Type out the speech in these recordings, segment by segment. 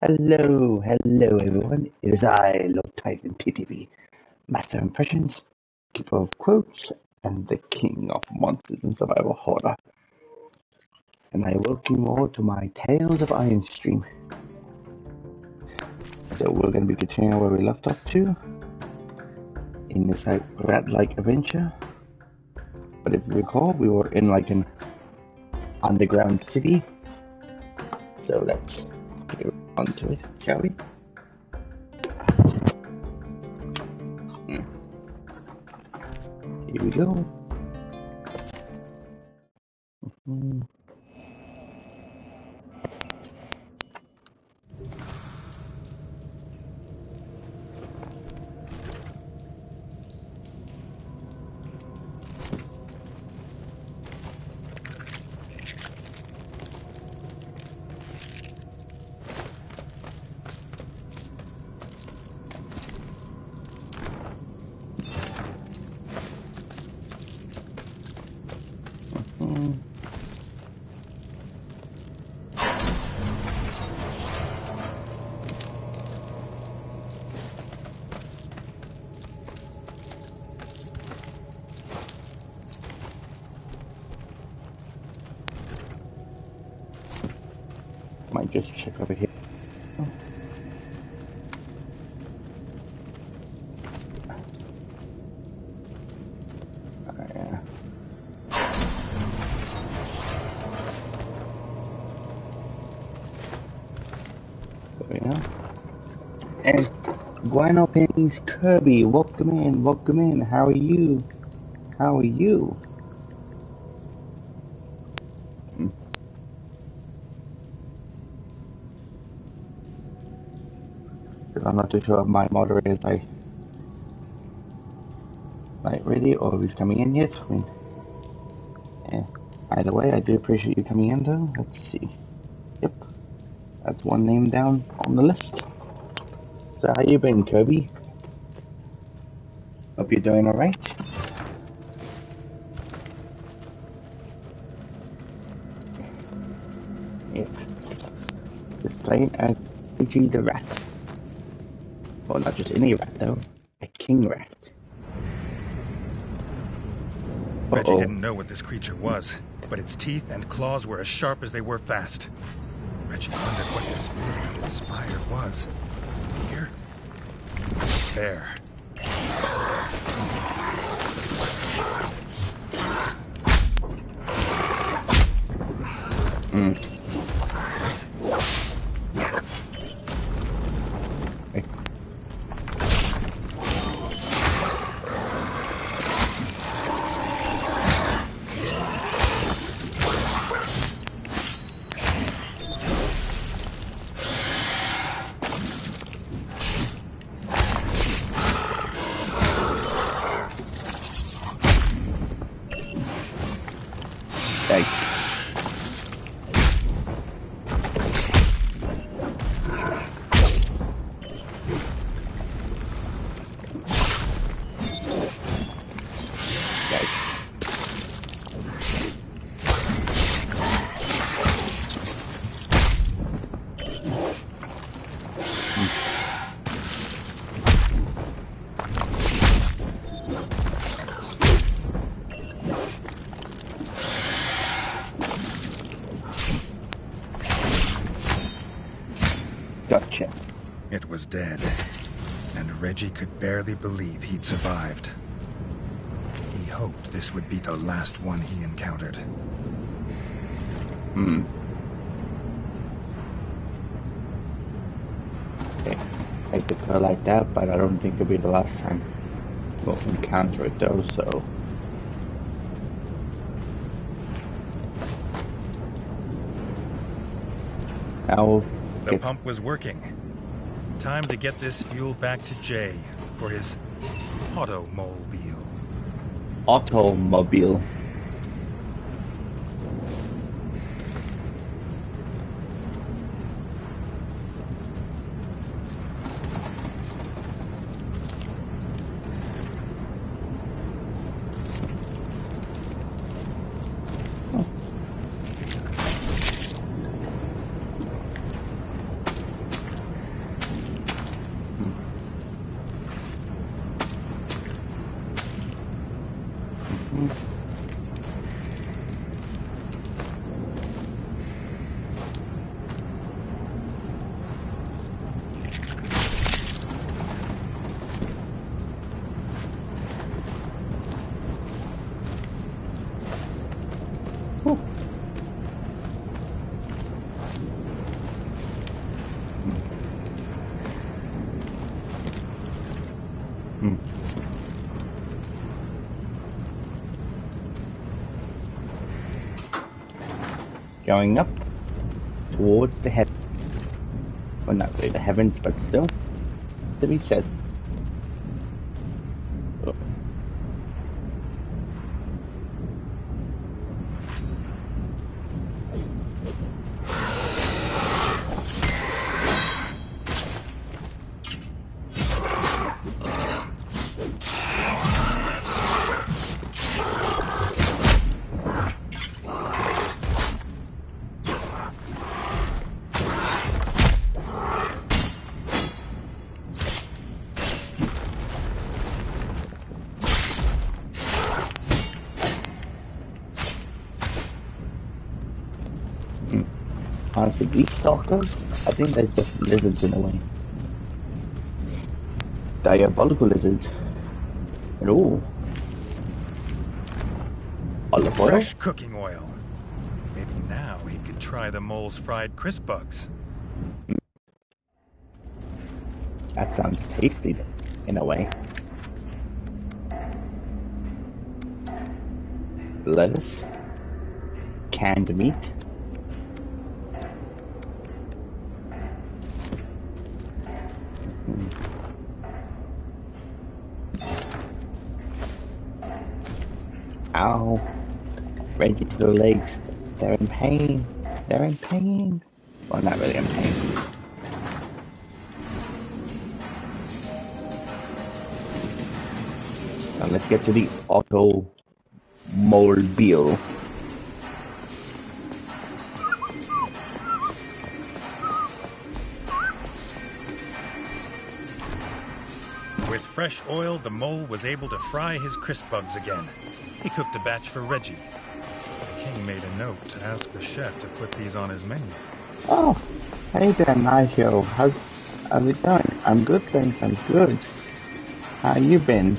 Hello everyone. It is I, Lord Titan TTV, Master of Impressions, Keeper of Quotes, and the King of Monsters and Survival Horror. And I welcome you all to my Tales of Iron stream. So we're going to be continuing where we left off to, in this rat-like adventure. But if you recall, we were in like an underground city. So let's get on to it, shall we? Here we go. Might just check over here. Yeah. There we are. And Guano Penny's Kirby, welcome in. How are you? Because I'm not too sure if my moderator is like ready or if he's coming in yet. I mean, yeah. Either way, I do appreciate you coming in though. Let's see. Yep, that's one name down on the list. So how you been, Kirby? Hope you're doing alright. Yep. Just playing as Luigi the Rat. Well, not just any rat though. A king rat. Reggie didn't know what this creature was, but its teeth and claws were as sharp as they were fast. Reggie wondered what this feeling it inspired was. Fear? Despair. Gotcha. It was dead, and Reggie could barely believe he'd survived. He hoped this would be the last one he encountered. Okay. I could feel like that, but I don't think it'll be the last time we'll encounter it though, so... The pump was working. Time to get this fuel back to Jay for his automobile. Automobile. Going up towards the heavens. Well, not really the heavens, but still to be said. Oh. Honestly, these stalkers, I think they're just lizards in a way. Diabolical lizards. And oh, olive oil? Fresh cooking oil. Maybe now he could try the mole's fried crisp bugs. That sounds tasty, in a way. Lettuce. Canned meat. Ow. Reggie to the legs. They're in pain. They're in pain. Well, not really in pain. Now let's get to the automobile. With fresh oil, the mole was able to fry his crisp bugs again. He cooked a batch for Reggie. The king made a note to ask the chef to put these on his menu. Oh, hey there, Nigel. How's it going? I'm good, thanks. I'm good. How you been?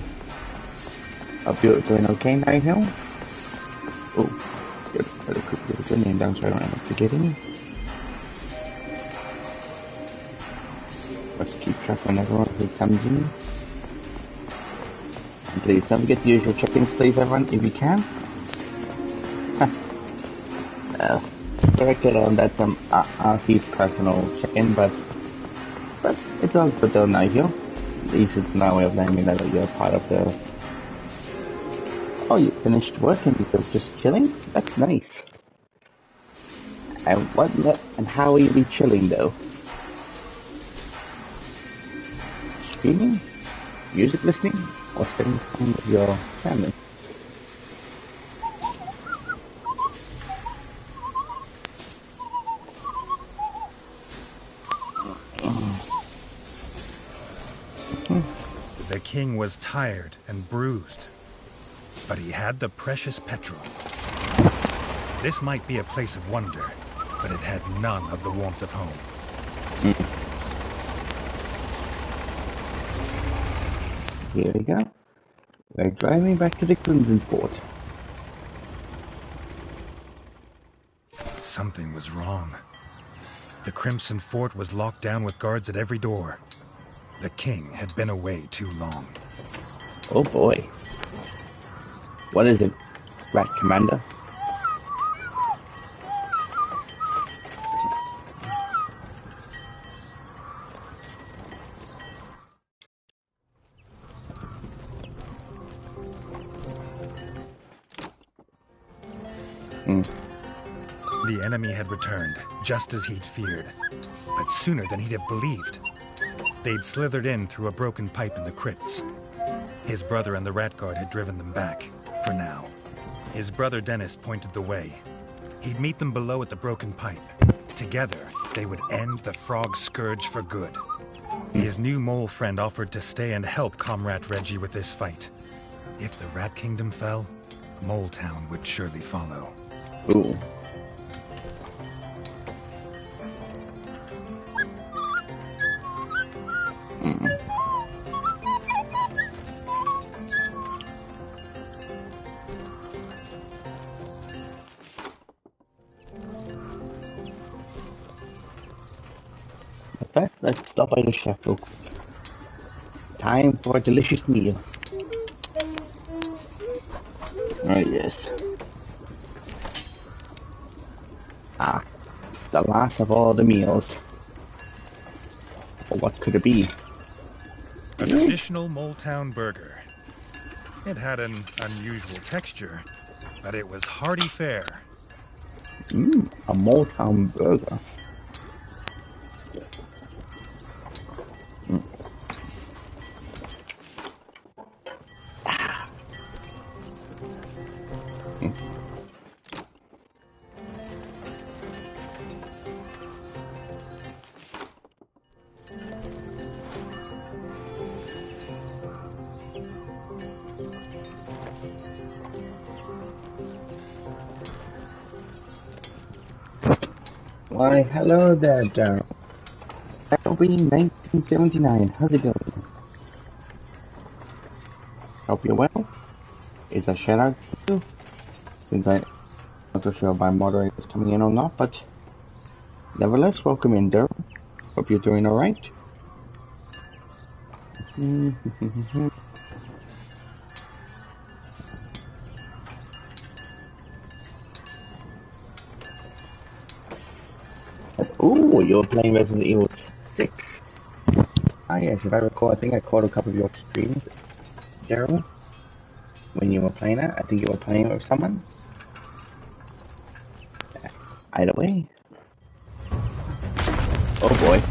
Hope you're doing okay, Nigel? Oh, good. Better quickly put your name down so I don't end up forgetting. Let's keep track on everyone who comes in. And please don't forget the usual check-ins, please, everyone, if you can. Directed on that's RC's personal check-in, but it's all good though, Nigel. At least it's my way of letting me know that you're part of the... Oh, you finished work and you're just chilling? That's nice. And how will you be chilling though? Streaming? Music listening? Or spending time with your family? The king was tired and bruised, but he had the precious petrol. This might be a place of wonder, but it had none of the warmth of home. Here we go. We're driving back to the Crimson Fort. Something was wrong. The Crimson Fort was locked down with guards at every door. The king had been away too long. Oh boy. What is it, Rat Commander? The enemy had returned, just as he'd feared, but sooner than he'd have believed. They'd slithered in through a broken pipe in the crypts. His brother and the rat guard had driven them back, for now. His brother Dennis pointed the way. He'd meet them below at the broken pipe. Together, they would end the frog scourge for good. His new mole friend offered to stay and help Comrade Reggie with this fight. If the Rat Kingdom fell, Mole Town would surely follow. Ooh. Okay, let's stop by the chef real quick. Time for a delicious meal. Oh yes. Ah, the last of all the meals. Well, what could it be? A traditional Moldtown burger. It had an unusual texture, but it was hearty fare. A Motown burger. Why, hello there, Daryl. Halloween 1979. How's it going? Hope you're well. Is a shout out to you, since I'm not too sure if my moderator is coming in or not, but nevertheless, welcome in, Daryl. Hope you're doing alright. Ooh, you're playing Resident Evil 6. Ah yes, if I recall, I think I caught a couple of your streams, Daryl, when you were playing it. I think you were playing it with someone. Either way. Oh boy.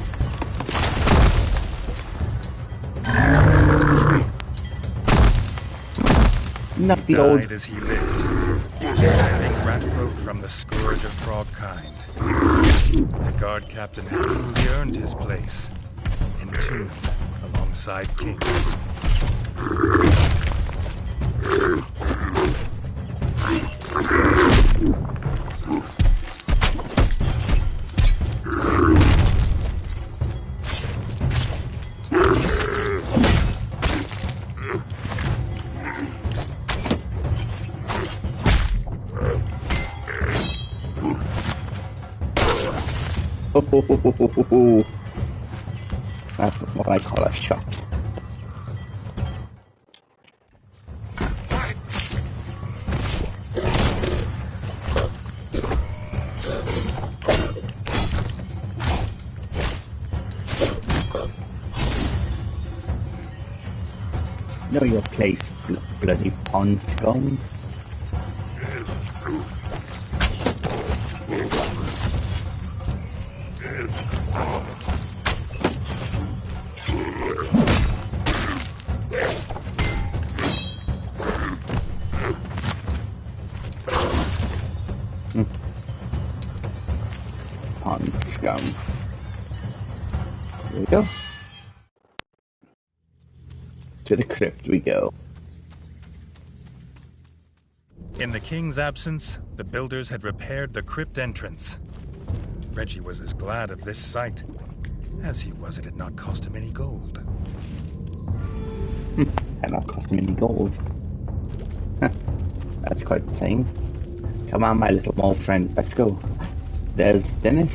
Not the old... Died as he lived, defending rat folk from the scourge of frog kind. The guard captain had truly earned his place, entombed alongside kings. That's what I call a shot. Know your place, bloody pond scum. Pond scum. There we go. To the crypt we go. In the king's absence, the builders had repaired the crypt entrance. Reggie was as glad of this sight as he was it had not cost him any gold. Had not cost him any gold. That's quite the thing. Come on, my little mole friend, let's go. There's Dennis.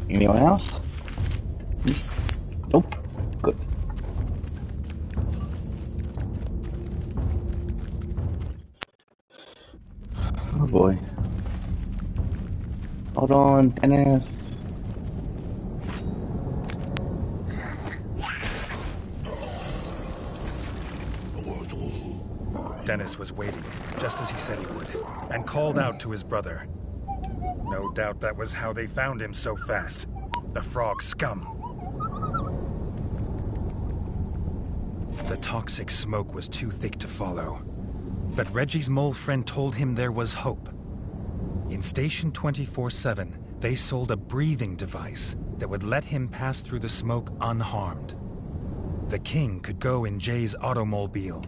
Anyone else? Nope. Good. Oh boy. Hold on, Dennis. Dennis was waiting, just as he said he would, and called out to his brother. No doubt that was how they found him so fast. The frog scum. The toxic smoke was too thick to follow. But Reggie's mole friend told him there was hope. In Station 24/7, they sold a breathing device that would let him pass through the smoke unharmed. The king could go in Jay's automobile.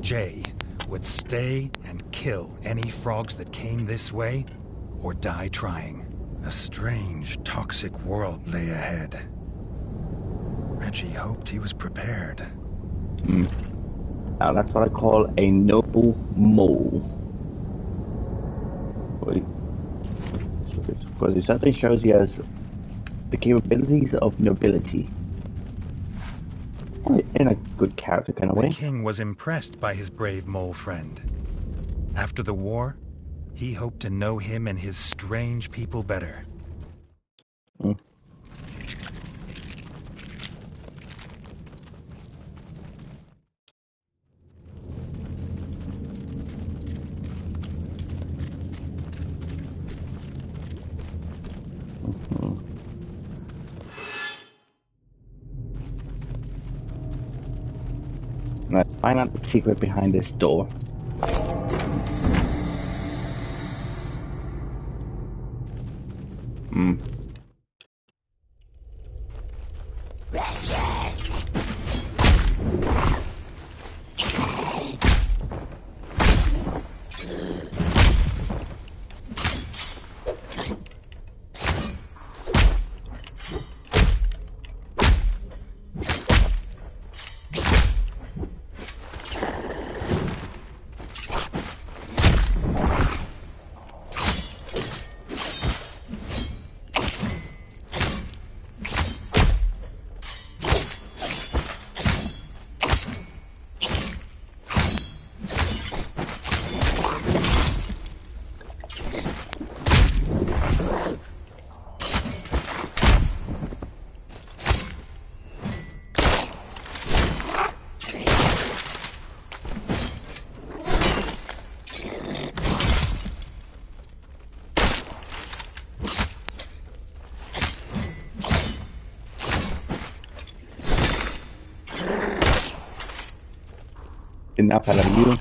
Jay would stay and kill any frogs that came this way, or die trying. A strange, toxic world lay ahead. Reggie hoped he was prepared. Now that's what I call a noble mole. Because it certainly shows he has the capabilities of nobility. In a good character kind of way. The king was impressed by his brave mole friend. After the war, he hoped to know him and his strange people better. Let's find out the secret behind this door. Enough out of you.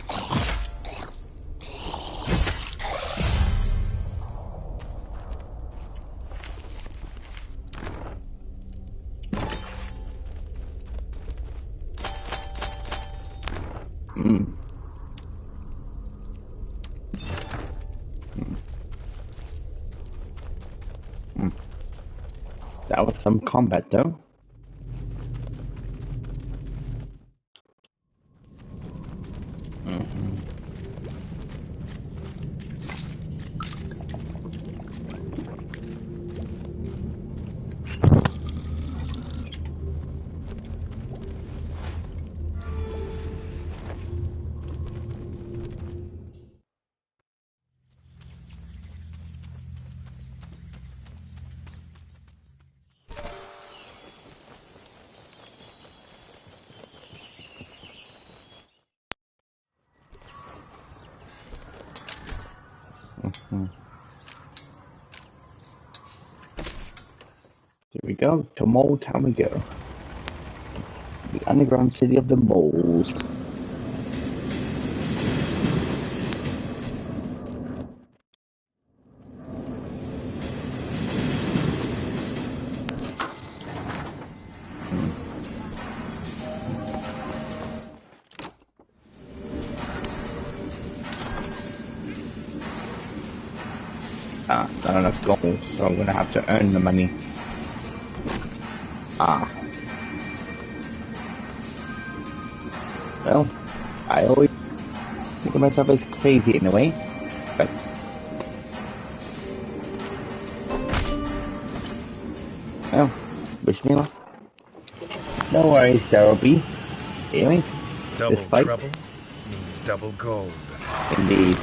That was some combat though. Here we go, to Mole Town we go. The underground city of the moles. Not enough gold, so I'm gonna have to earn the money. Well, I always think of myself as crazy in a way, but well, wish me luck. No worries, there will be. Anyway, Double this fight trouble means double gold. Indeed.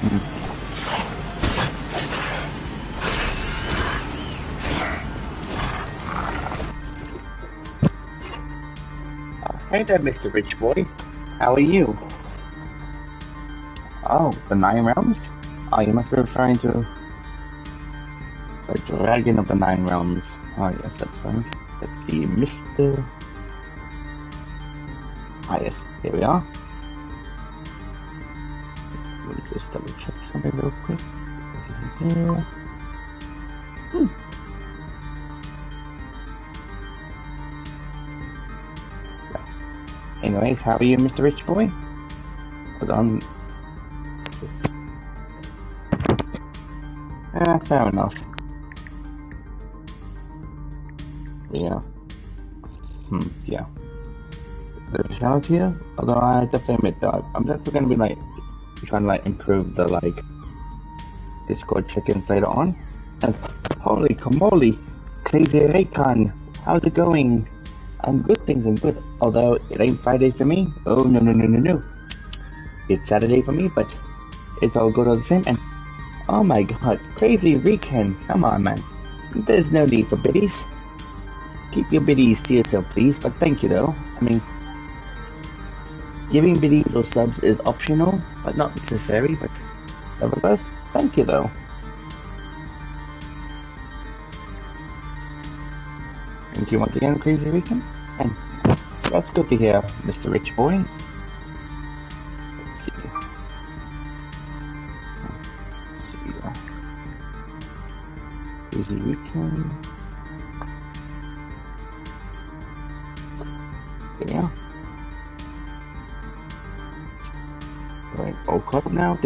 Hey there, Mr. Rich Boy. How are you? Oh, the 9 realms? Oh, you must be referring to the Dragon of the 9 realms. Oh, yes, that's right. Let's see, Mr. Ah, yes, here we are. Let me just double check something real quick. Anyways, how are you, Mr. Rich Boy? Hold on. Fair enough. Yeah. Yeah. The challenge here, although I definitely admit that I'm definitely gonna be like trying to like improve the like Discord check-ins later on. And holy camoli, Crazy Raycon, how's it going? I'm good, things I'm good. Although it ain't Friday for me. Oh no. It's Saturday for me, but it's all good all the same. And oh my god, Crazy Weekend, come on man. There's no need for biddies. Keep your biddies to yourself please, but thank you though. I mean, giving biddies or subs is optional, but not necessary, but nevertheless, thank you though. Thank you once again, Crazy Weekend. And that's good to hear, Mr. Rich Boy. Let's see. Crazy Weekend. Yeah. Right, all caught up now.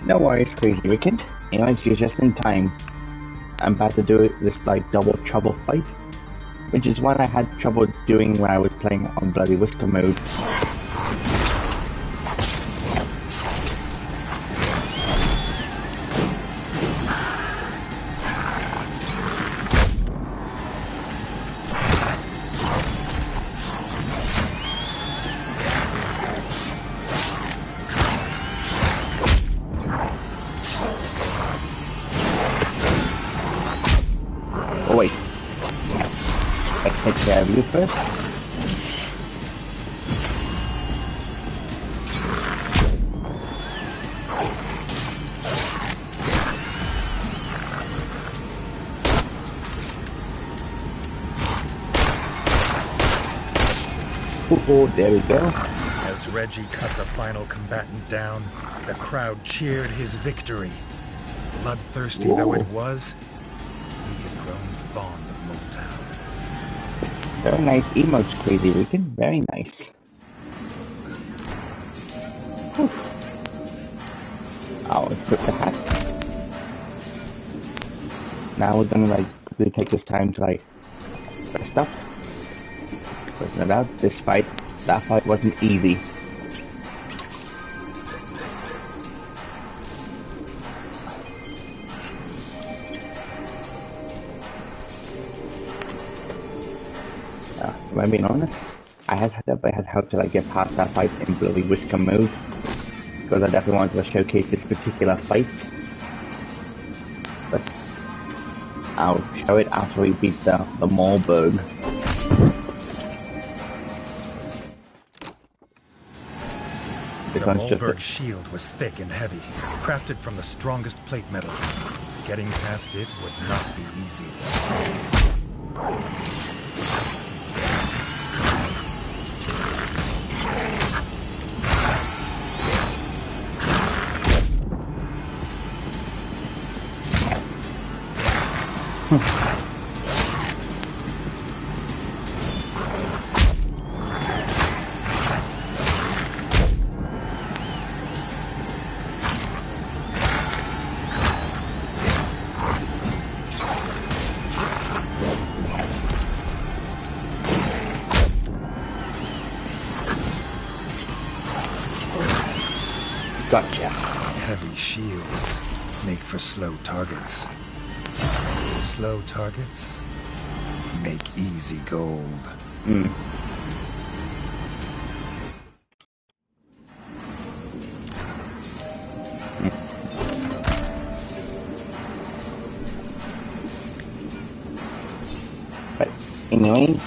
No worries, Crazy Weekend. Anyways, you're just in time. I'm about to do this like double trouble fight, which is what I had trouble doing when I was playing on Bloody Whisker mode. Oh wait, let's take care of you first. Oh, there we go. As Reggie cut the final combatant down, the crowd cheered his victory. Bloodthirsty though it was, he had grown fond of Motown. Very nice emotes, Crazy Weekend. Very nice. I'll equip the hat. Now we're gonna like really take this time to like rest up. But no doubt, that fight wasn't easy. If I'm being honest, I had how to like get past that fight in Bloody Whisker mode, because I definitely wanted to showcase this particular fight. But I'll show it after we beat the Malberg. The Malberg shield was thick and heavy, crafted from the strongest plate metal. Getting past it would not be easy. Gotcha. Heavy shields make for slow targets. Slow targets make easy gold. Anyways,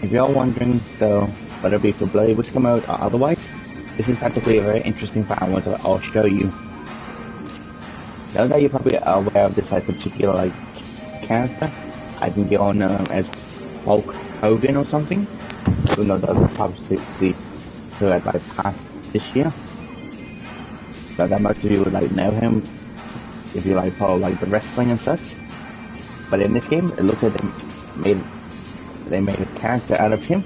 if you're wondering though whether it be for Bloody would come out or otherwise, this is practically a very interesting part I'll show you. Now that you're probably aware of this like particular like character, I think you'll know him as Hulk Hogan or something. So no, that was probably who had like passed this year. So that most of you would like know him if you like follow like the wrestling and such. But in this game, it looks like they made a character out of him.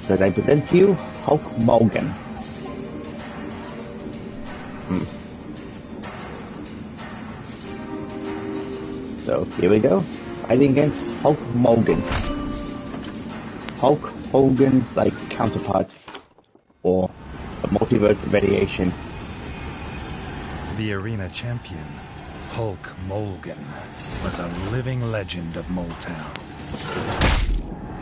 So I present to you Hulk Hogan. So here we go, fighting against Hulk Hogan. Hulk Hogan's like counterpart, or a multiverse variation. The arena champion, Hulk Hogan, was a living legend of Moletown.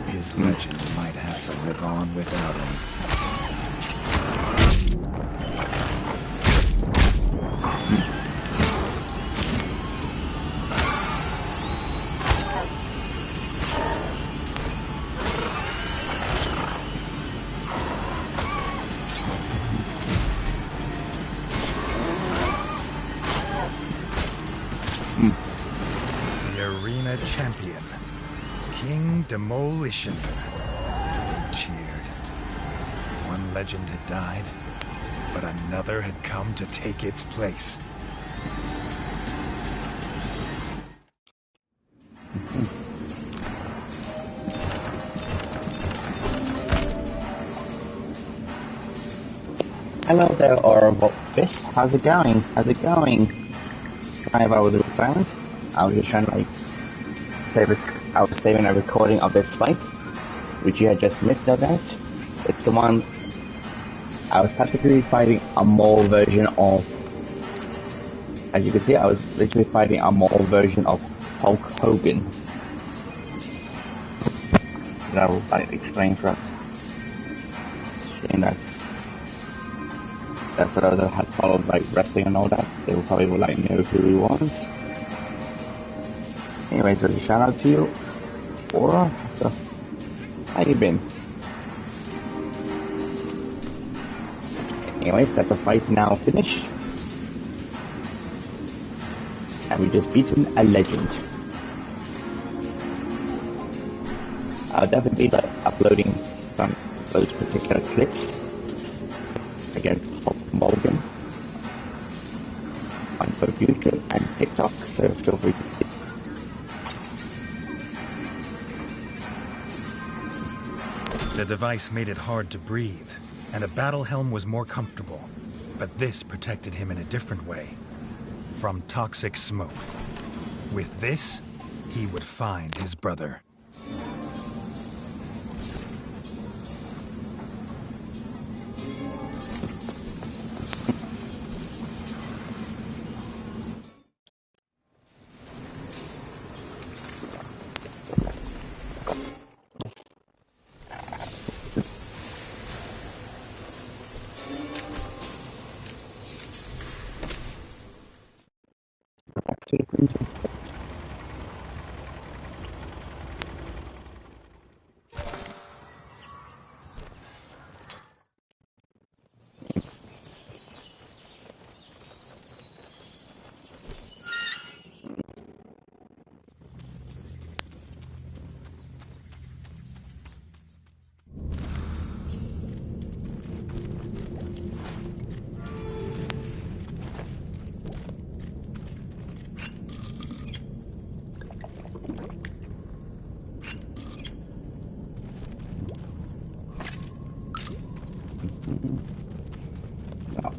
His legend might have to live on without him. Champion, King Demolition. They cheered. One legend had died, but another had come to take its place. Hello there, Orville Fish. How's it going? How's it going? Sorry if I was a bit silent. I was just trying to like I was saving a recording of this fight, which you had just missed no doubt. It's the one I was practically fighting a mole version of. As you can see, I was literally fighting a mole version of Hulk Hogan. That will like explain for us. Shame that for those that had followed like wrestling and all that, they will probably like know who he was. Anyways, so shout out to you, Aura. So, how you been? Anyways, that's a fight now finished. And we just beaten a legend. I'll definitely be like uploading some of those particular clips against Hulk Hogan on both YouTube and TikTok, so feel free to see. The device made it hard to breathe, and a battle helm was more comfortable. But this protected him in a different way, from toxic smoke. With this, he would find his brother.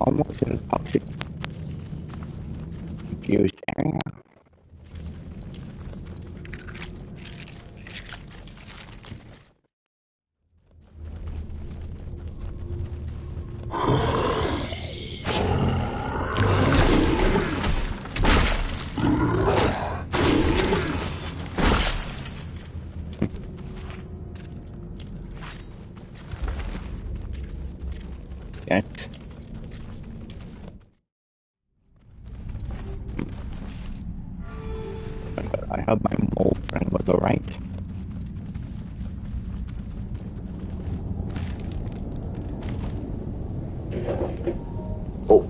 Almost in a toxic confused area. Yes. I hope my mole friend was alright. Oh.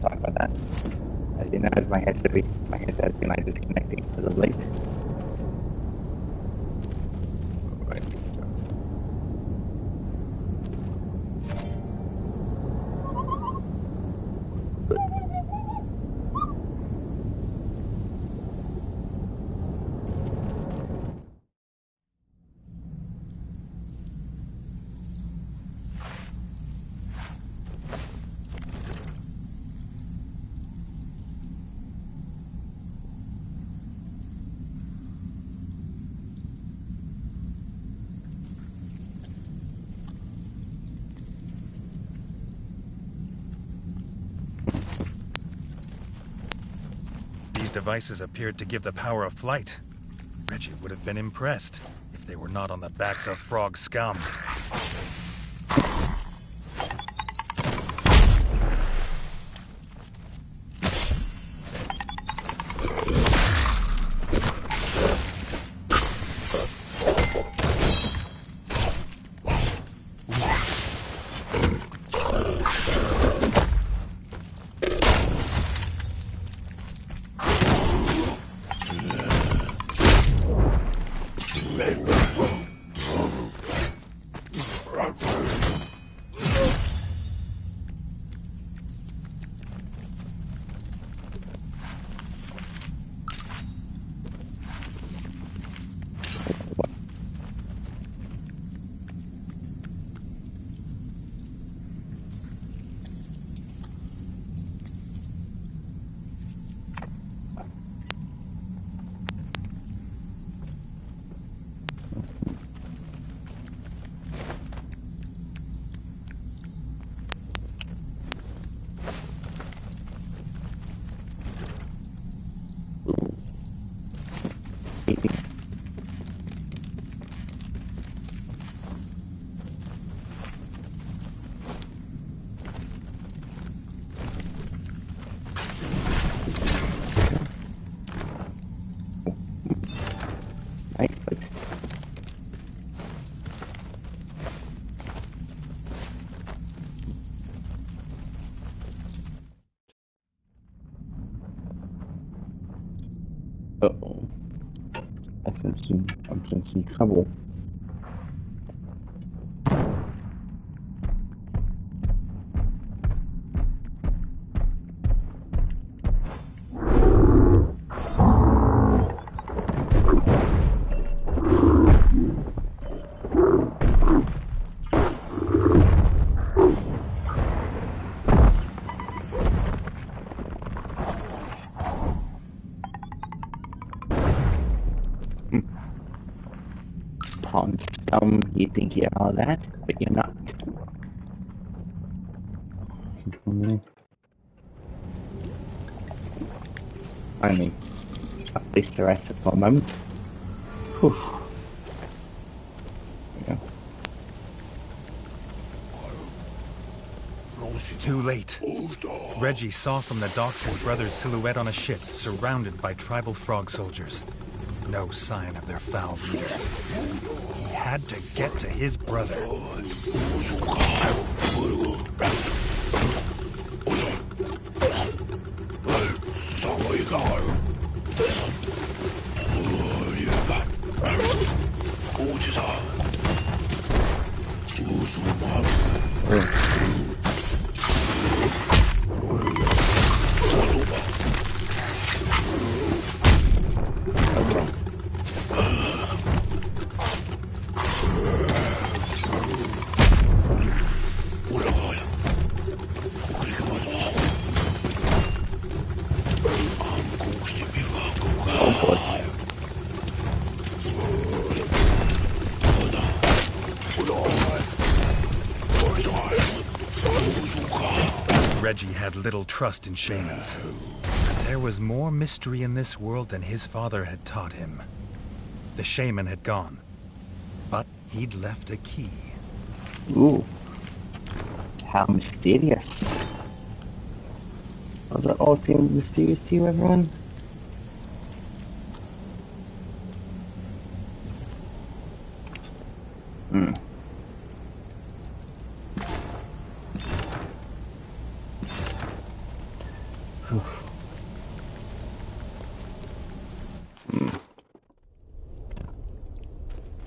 Sorry about that. I didn't know my headset's been like disconnecting because of late. Right. Good. These devices appeared to give the power of flight. Reggie would have been impressed if they were not on the backs of frog scum. Uh-oh. I'm sensing trouble. Pond scum, you think you're all that, but you're not. Finally, at least the rest for a moment. Whew. There we go. Too late. Reggie saw from the docks his brother's silhouette on a ship, surrounded by tribal frog soldiers. No sign of their foul leader. He had to get to his brother. Reggie had little trust in shamans. There was more mystery in this world than his father had taught him. The shaman had gone, but he'd left a key. Ooh. How mysterious. Does that all seem mysterious to you, everyone? Hmm.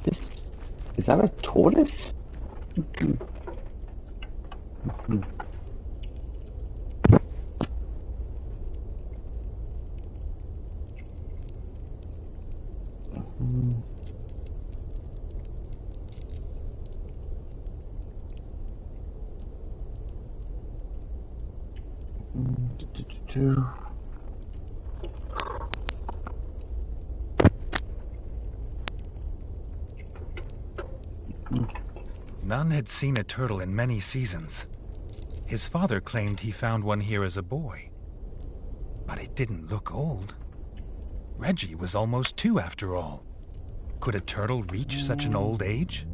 This, is that a tortoise? None had seen a turtle in many seasons. His father claimed he found one here as a boy. But it didn't look old. Reggie was almost 2 after all. Could a turtle reach such an old age?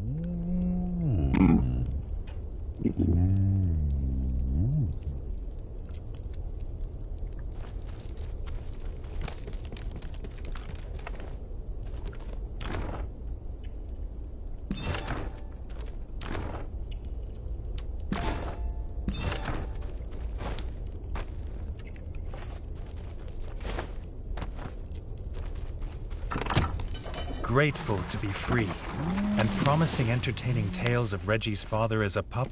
Grateful to be free, and promising entertaining tales of Reggie's father as a pup,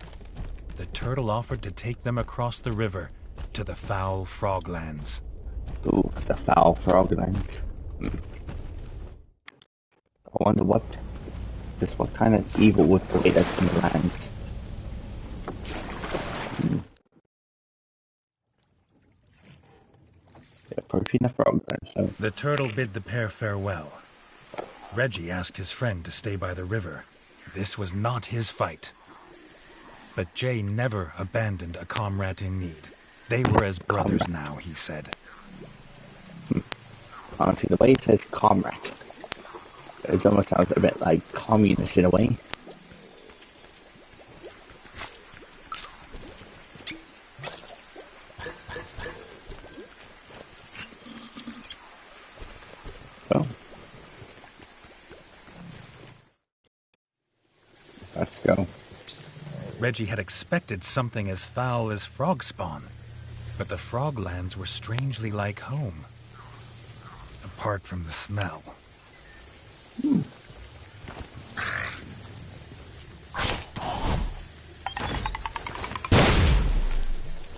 the turtle offered to take them across the river to the Foul Froglands. Ooh, the Foul Froglands. I wonder what kind of evil would await us in the lands. Approaching the Froglands. So. The turtle bid the pair farewell. Reggie asked his friend to stay by the river. This was not his fight. But Jay never abandoned a comrade in need. They were as brothers now, he said. Honestly, the way he says comrade, it almost sounds a bit like communist in a way. Well, let's go. Reggie had expected something as foul as frog spawn, but the Froglands were strangely like home. Apart from the smell.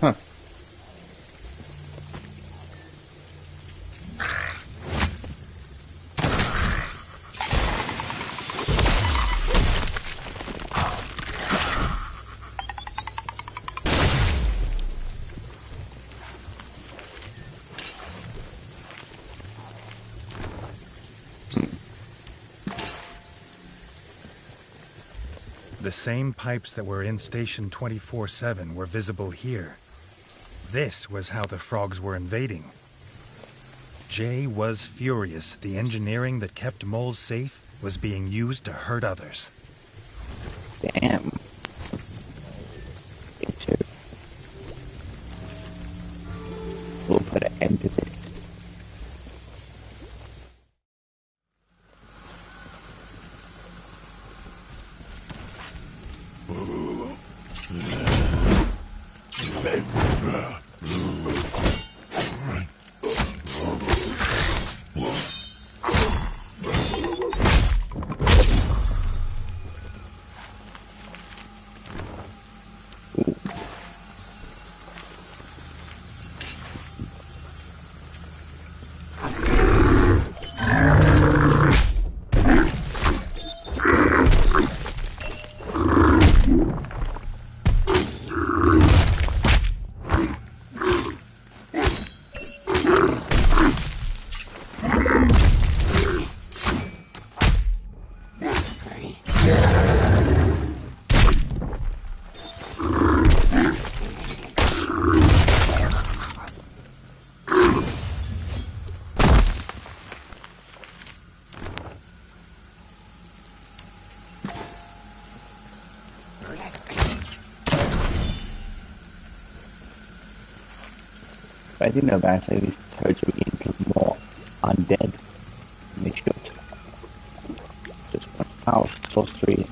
Huh. The same pipes that were in Station 24/7 were visible here. This was how the frogs were invading. Jay was furious the engineering that kept moles safe was being used to hurt others. Damn. Me too. We'll put an end to this. I didn't know that. I least heard you into more undead. And they should. Just one house, sorcery.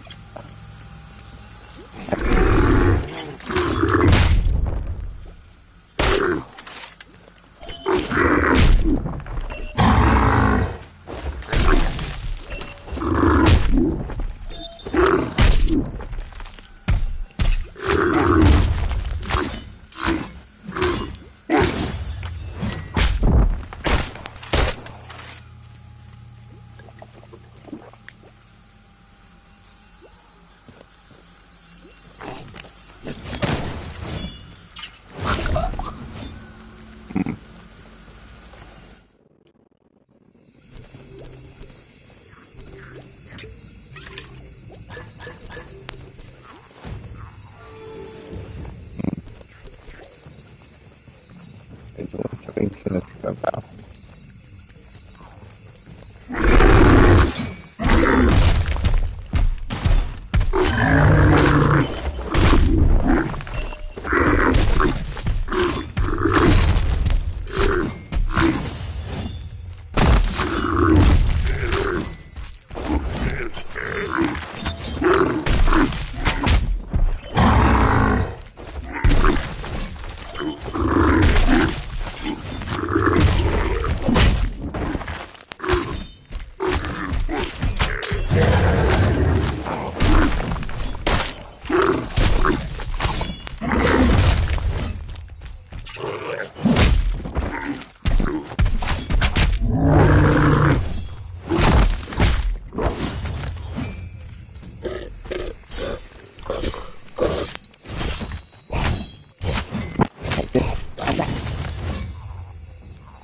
About.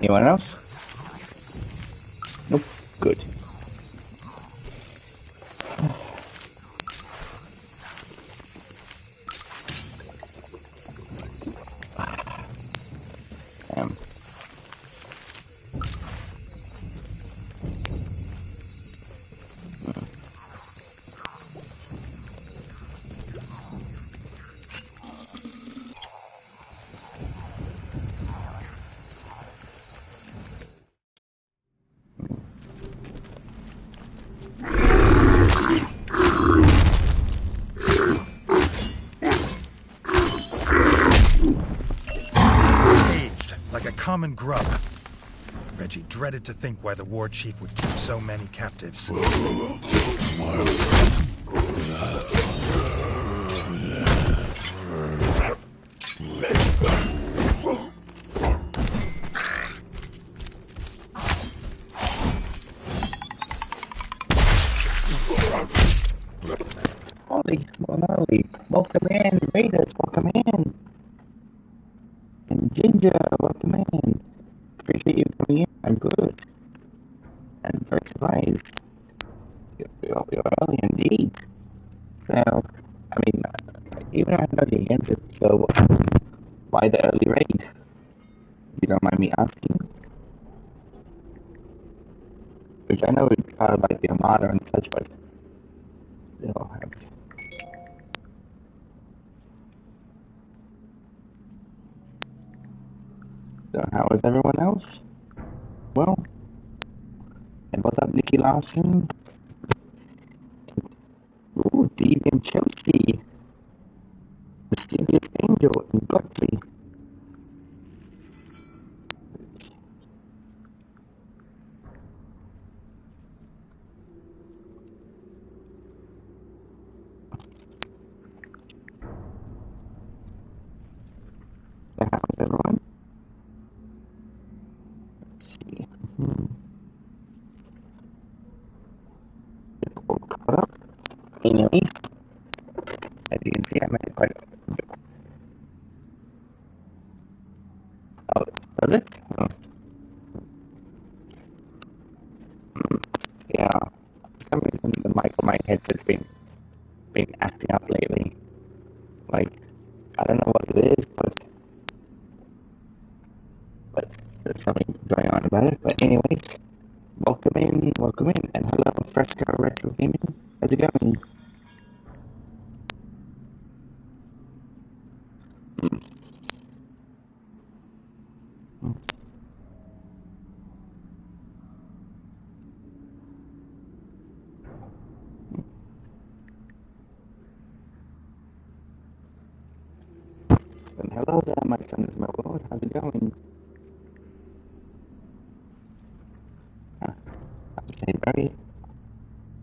Anyone else? Nope. Good. Damn. Common grub. Reggie dreaded to think why the war chief would keep so many captives. Holy, welcome in, Raiders, welcome in. And Ginger, welcome in. Appreciate you coming in. I'm good. And very surprised. You're early indeed. So, I mean, even though I have nothing against it, so why the early raid? You don't mind me asking? Which I know it's part of like the Armada and such, but still have. So how is everyone else? Well, and what's up, Nikki Larson? Ooh, Deviant Chelsea, Mysterious Angel, and Godfrey. So how's everyone? Let's see. It's all caught up. Anyway, as you can see, I made it quite. Oh, does it? Oh. Yeah. For some reason, the mic on my headset's been acting up lately. Like, I don't know what it is, but there's something going on about it. But anyways, welcome in, and hello, Fresco Retro Gaming. How's it going? Hello there, my son is my world. How's it going? I'll say very.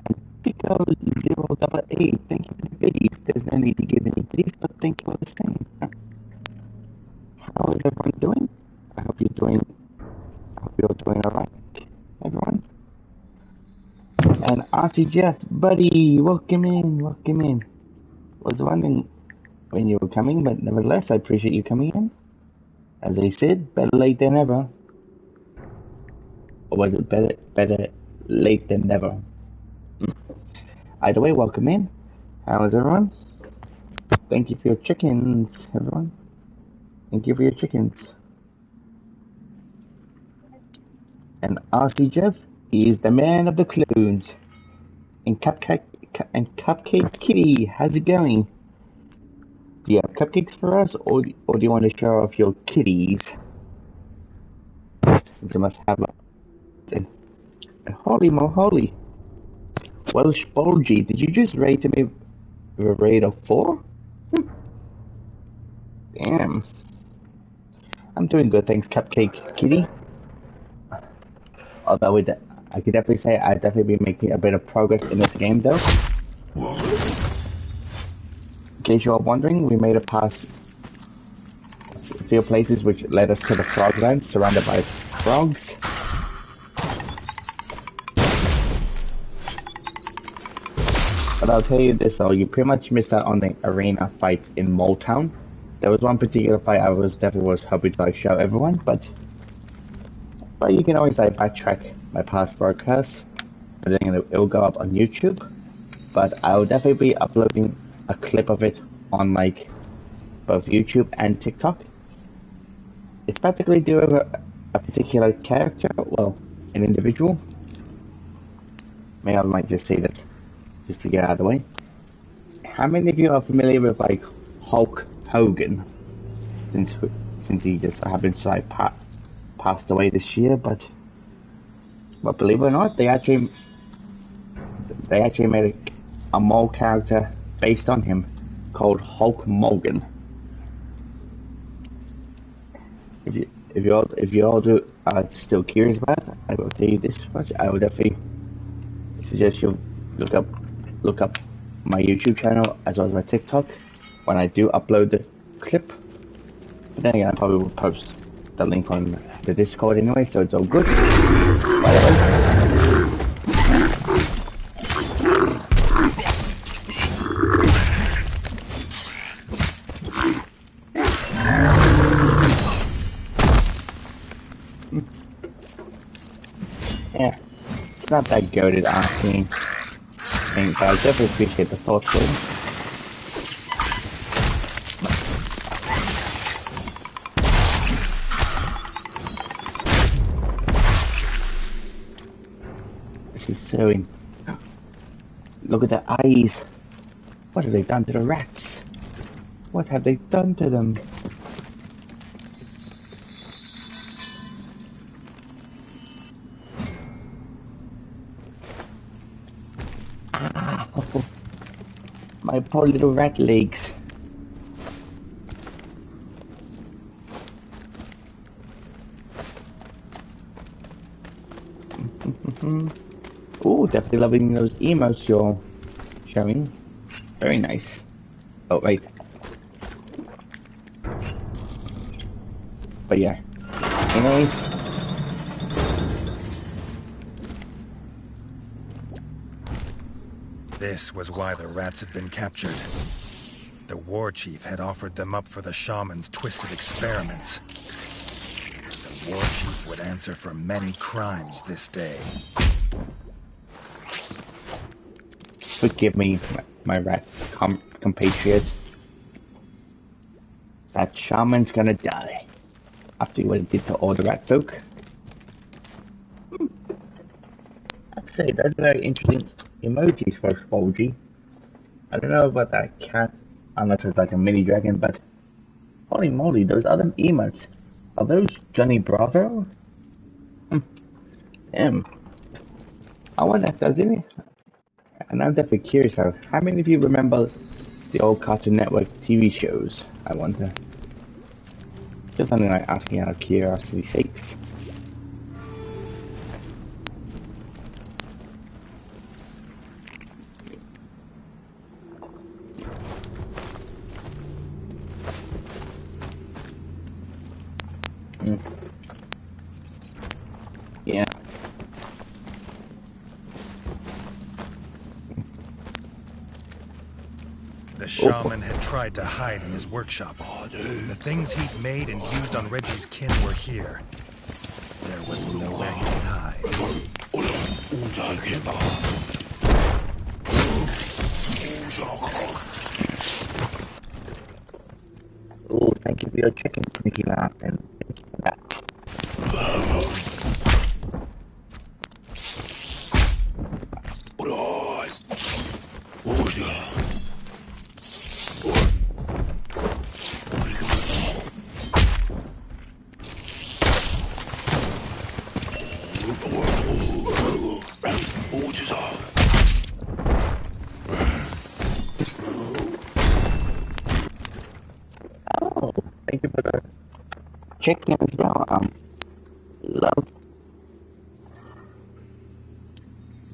And Pico088, thank you for the biddies. There's no need to give any biddies, but thank you all the same. How is everyone doing? I hope you're doing alright, everyone. And Aussie Jeff, buddy, welcome in. Was wondering when you were coming, but nevertheless, I appreciate you coming in. As I said, better late than ever. Or was it better late than never? Either way, welcome in. How is everyone? Thank you for your chickens, everyone. Thank you for your chickens. And Aussie Jeff, he is the man of the clones. And Cupcake Kitty, how's it going? Do you have cupcakes for us, or do you want to show off your kitties? You must have a holy moly. Welsh Bulgy, did you just rate me with a rate of 4? Damn. I'm doing good, thanks, Cupcake Kitty. Although I could definitely say I've definitely been making a bit of progress in this game, though. In case you're wondering, we made it past a few places which led us to the Frogland, surrounded by frogs. But I'll tell you this though, you pretty much missed out on the arena fights in Motown. There was one particular fight I definitely was hoping to like show everyone, but you can always like backtrack my past broadcasts, and then it'll go up on YouTube. But I'll definitely be uploading a clip of it on like both YouTube and TikTok. It's practically due over a particular character, well, an individual. Maybe I might just say that just to get out of the way. How many of you are familiar with like Hulk Hogan? Since he just happens to like passed away this year, but believe it or not, they actually made a mole character based on him called Hulk Morgan. If you all are still curious about it, I will tell you this much. I would definitely suggest you look up my YouTube channel as well as my TikTok when I do upload the clip. But then again, I probably will post the link on the Discord anyway, so it's all good. Yeah, it's not that goated asking. But I definitely appreciate the thought for it. This is so Look at the eyes. What have they done to the rats? What have they done to them? My poor little rat legs. Oh, definitely loving those emotes you're showing. Very nice. Oh, wait. But yeah. Anyways. This was why the rats had been captured. The war chief had offered them up for the shaman's twisted experiments. The war chief would answer for many crimes this day. Forgive me, my rat compatriot. That shaman's gonna die after what it did to all the rat folk. I'd say that's very interesting emojis for Spolgy. I don't know about that cat, unless it's like a mini dragon, but holy moly, those other emotes. Are those Johnny Bravo? Damn. I wonder if there's any. And I'm definitely curious how many of you remember the old Cartoon Network TV shows? I wonder. Just something like asking out of curiosity's sakes. Yeah. The shaman had tried to hide in his workshop. The things he'd made and used on Reggie's kin were here. There was nowhere he could hide. Oh, thank you for your chicken, Mickey Mouse, and thank you for that. Oh, thank you for the chicken as well.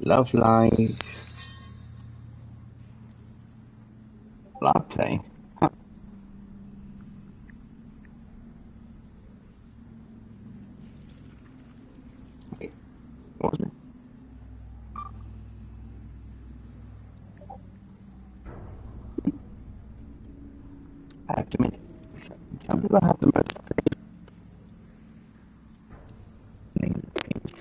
Love lies latte. Huh. Wait, what was it? I have to admit, some people have the most amazing things.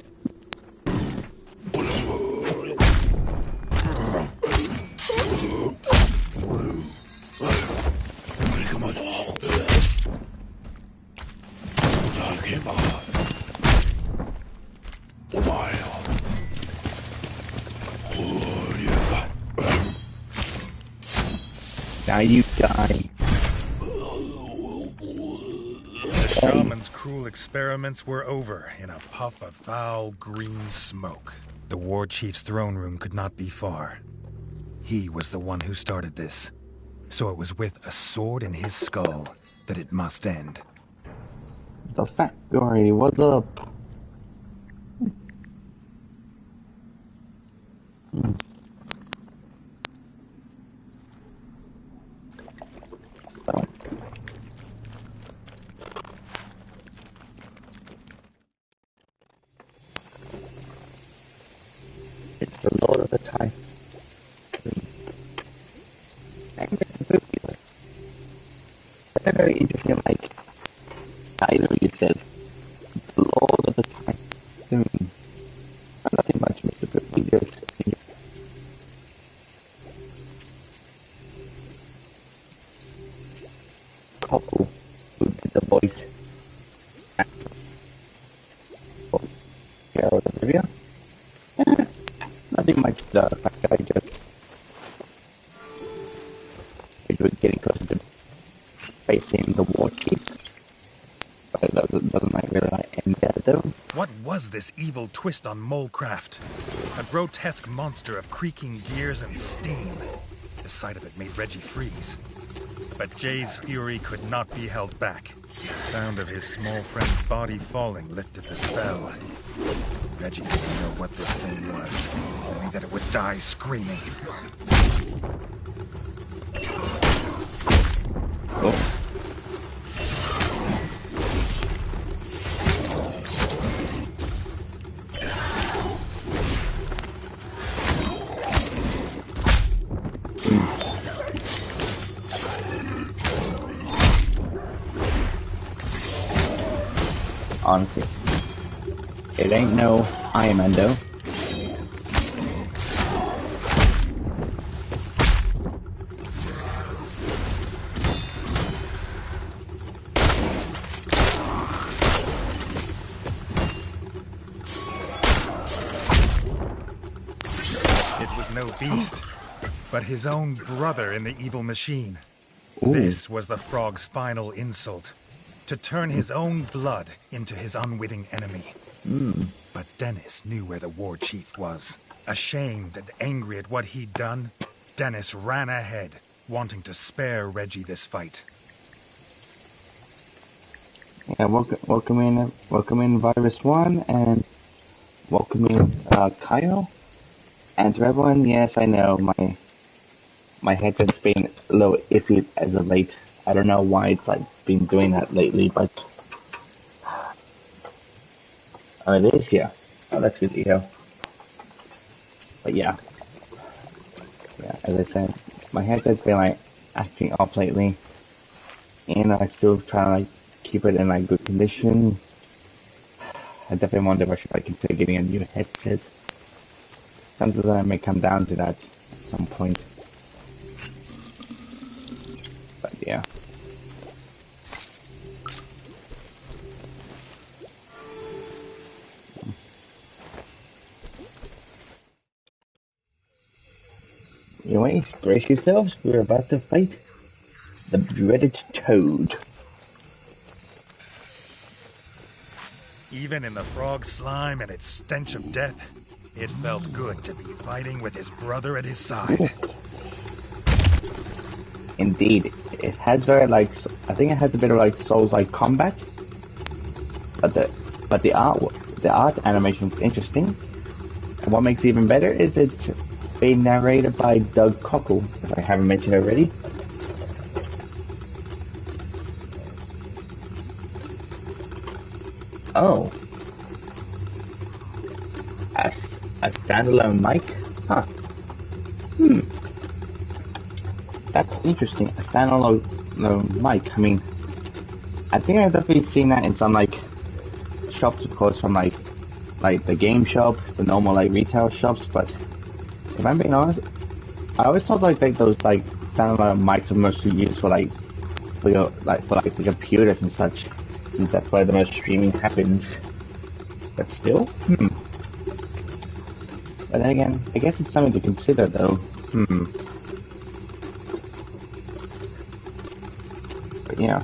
Now you die. The shaman's cruel experiments were over in a puff of foul green smoke. The war chief's throne room could not be far. He was the one who started this, so it was with a sword in his skull that it must end. The factory, what's up? So, it's the Lord of the Time. That's a very interesting, like, title you said. The Lord of the Time. Nothing much, Mr. Pippi. Just couple who did the voice for Geralt of Rivia. Nothing much, the fact that I just it was getting closer to facing the war chief. But it doesn't like really like end there though. What was this evil twist on Molecraft? A grotesque monster of creaking gears and steam. The sight of it made Reggie freeze. But Jay's fury could not be held back. The sound of his small friend's body falling lifted the spell. Reggie didn't know what this thing was, only that it would die screaming. Oh. Honestly, it ain't no Iron Man though. It was no beast, but his own brother in the evil machine. Ooh. This was the frog's final insult. To turn his own blood into his unwitting enemy. But Dennis knew where the war chief was. Ashamed and angry at what he'd done, Dennis ran ahead, wanting to spare Reggie this fight. Yeah, welcome in Virus One, and welcome in Kyle. And to everyone, yes, I know my headset's been a little iffy as of late. I don't know why it's like been doing that lately, but it is, yeah. Oh, that's good to hear. But yeah, as I said, my headset's been like acting up lately, and I still try to like keep it in like good condition. I definitely wonder if I should like consider getting a new headset. Sometimes I may come down to that at some point. But yeah. Anyways, brace yourselves, we're about to fight the dreaded Toad. Even in the frog slime and its stench of death, it felt good to be fighting with his brother at his side. Indeed, it has very like, I think it has a bit of like Souls-like combat, but the art animation is interesting. And what makes it even better is it's being narrated by Doug Cockle, if I haven't mentioned already. Oh, a, a standalone mic? Huh. That's interesting. A standalone mic. I mean, I think I've definitely seen that in some like shops, of course, from like the game shop, the normal like retail shops. But if I'm being honest, I always thought like those like standalone mics are mostly used for like for the computers and such, since that's where the most streaming happens. But still, But then again, I guess it's something to consider though. But yeah,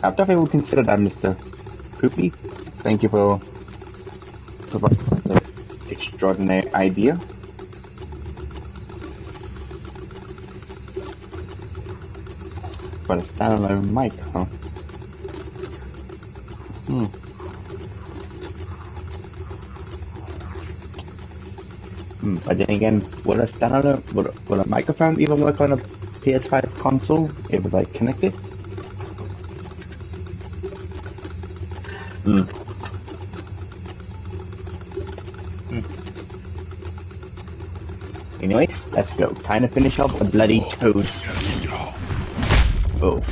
I definitely will consider that, Mr. Poopy. Thank you for providing the extraordinary idea. But a standalone mic, huh? But then again, would a microphone even work on a PS5 console if it's like connected? Anyways, let's go. Time to finish off the bloody Toad. Oh.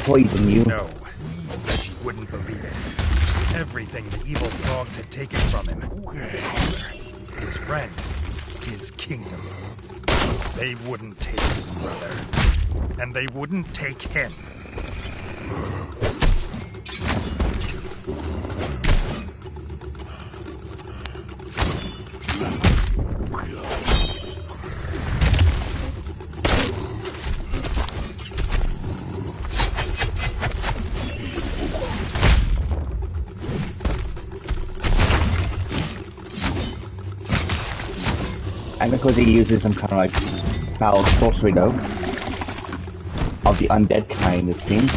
Poison you. No, she wouldn't believe it. Everything the evil frogs had taken from him. His honor, his friend, his kingdom. They wouldn't take his brother. And they wouldn't take him. And because he uses some kind of like foul sorcery though, of the undead kind, it seems.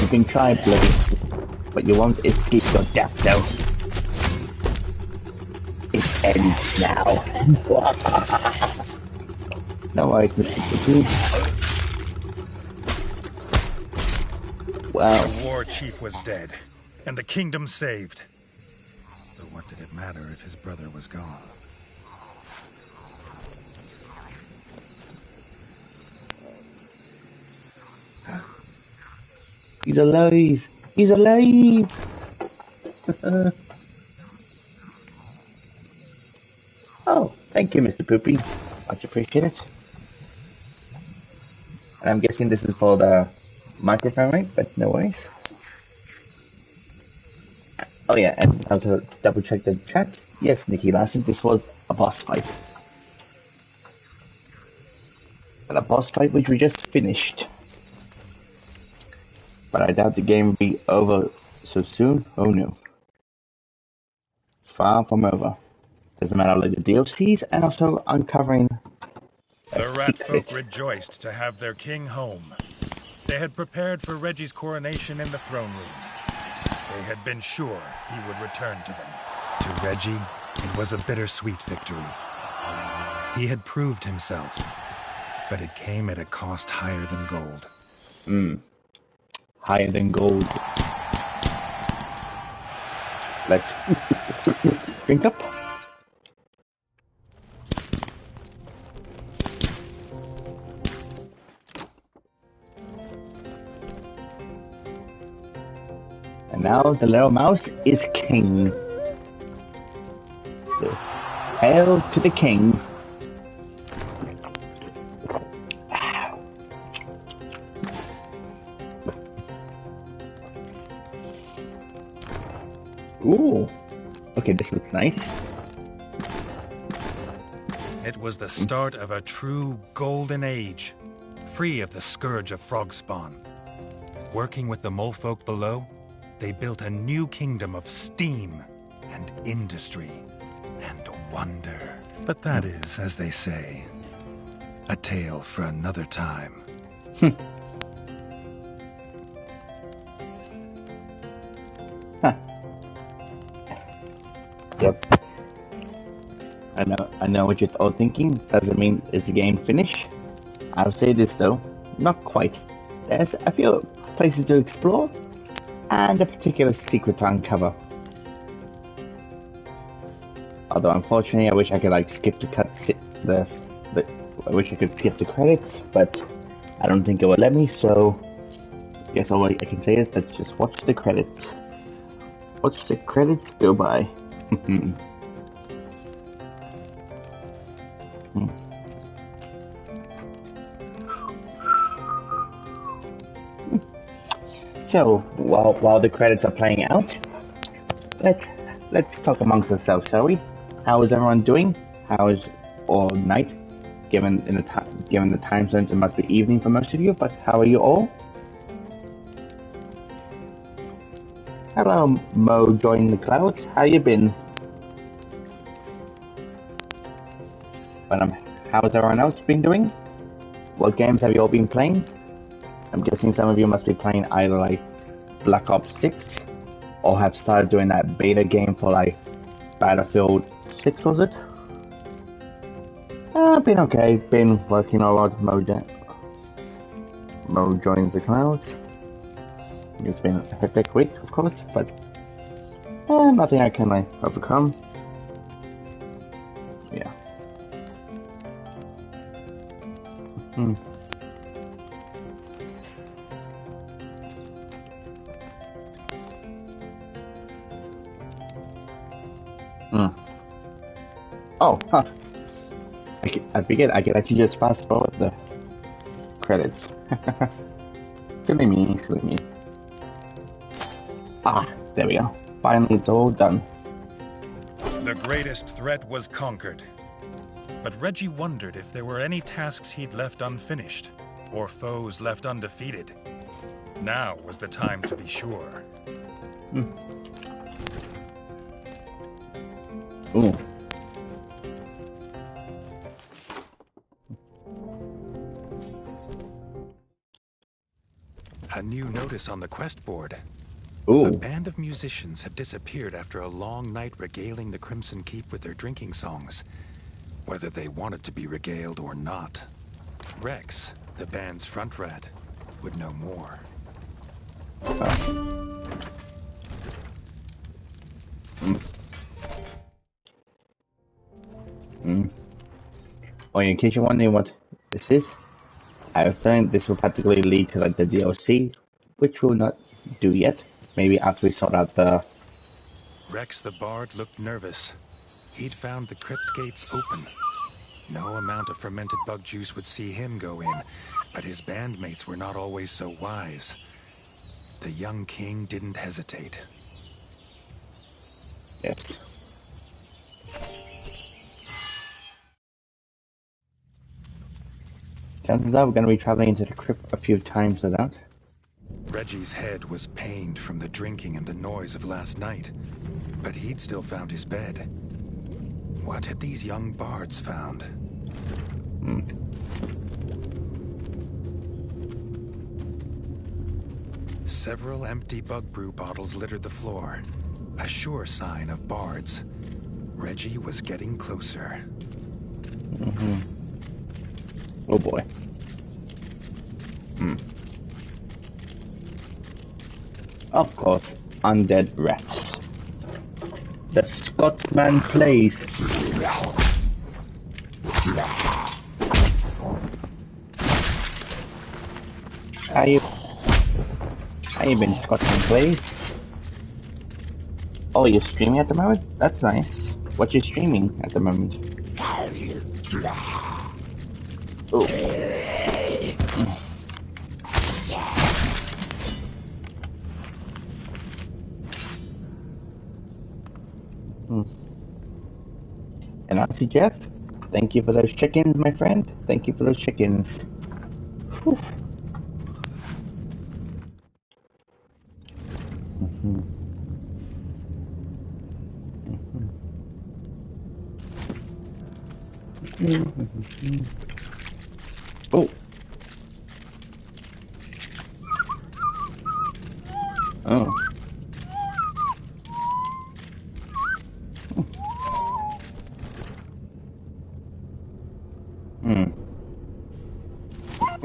You can try, Blaze, but you won't escape your death though. It ends now. No worries, Mr. Two. Well, The war chief was dead, and the kingdom saved. But what did it matter if his brother was gone? he's alive! He's alive! Oh, thank you, Mr. Poopy. Much appreciated. And I'm guessing this is for the microphone, right? But no worries. Oh yeah, and I'll double check the chat. Yes, Nikki Larson, this was a boss fight. And a boss fight which we just finished. But I doubt the game will be over so soon? Oh no. Far from over. There's a matter of like the DLCs and also uncovering The rat folk rejoiced to have their king home. They had prepared for Reggie's coronation in the throne room. They had been sure he would return to them. To Reggie, it was a bittersweet victory. He had proved himself, but it came at a cost higher than gold. Higher than gold. Let's drink up. And now the little mouse is king. So, hail to the king. Ooh. Okay, this looks nice. It was the start of a true golden age, free of the scourge of frog spawn. Working with the molefolk below, they built a new kingdom of steam and industry and wonder. But that is, as they say, a tale for another time. Huh. Yep. I know what you're all thinking. Doesn't mean it's the game finished. I'll say this though, not quite. There's a few places to explore and a particular secret to uncover. Although unfortunately, I wish I could like skip I wish I could skip the credits, but I don't think it will let me. So, I guess all I can say is let's just watch the credits. Watch the credits go by. So while the credits are playing out, let's talk amongst ourselves, shall we? How is everyone doing? How is all night? Given the time zones, it must be evening for most of you. But how are you all? Hello, Mo. Join the clouds. How you been? But how's everyone else been doing? What games have you all been playing? I'm guessing some of you must be playing either like Black Ops 6 or have started doing that beta game for like Battlefield 6, was it? Been okay. Been working a lot. Mo joins the clouds. It's been a hectic week, of course, but nothing I can like overcome. Yeah. Oh, huh. I figured I could actually just fast forward the credits. Silly me, silly me. Ah, there we go. Finally, it's all done. The greatest threat was conquered. But Reggie wondered if there were any tasks he'd left unfinished, or foes left undefeated. Now was the time to be sure. Ooh. A new notice on the quest board. Ooh. A band of musicians have disappeared after a long night regaling the Crimson Keep with their drinking songs. Whether they wanted to be regaled or not. Rex, the band's front rat, would know more. Well, in case you're wondering what this is, I think this will practically lead to like the DLC, which we'll not do yet. Maybe after we sort out the... Rex the Bard looked nervous. He'd found the crypt gates open. No amount of fermented bug juice would see him go in, but his bandmates were not always so wise. The young king didn't hesitate. Yes. Chances are we're going to be traveling into the crypt a few times with that. Reggie's head was pained from the drinking and the noise of last night, but he'd still found his bed. What had these young bards found? Several empty bug brew bottles littered the floor, a sure sign of bards. Reggie was getting closer. Oh boy. Of course, undead rats. The Scotsman plays. How you been, Scotsman plays? Oh, you're streaming at the moment? That's nice. What you streaming at the moment? Oh. And honestly, Jeff, thank you for those chickens, my friend. Thank you for those chickens. Whew. Oh. Oh.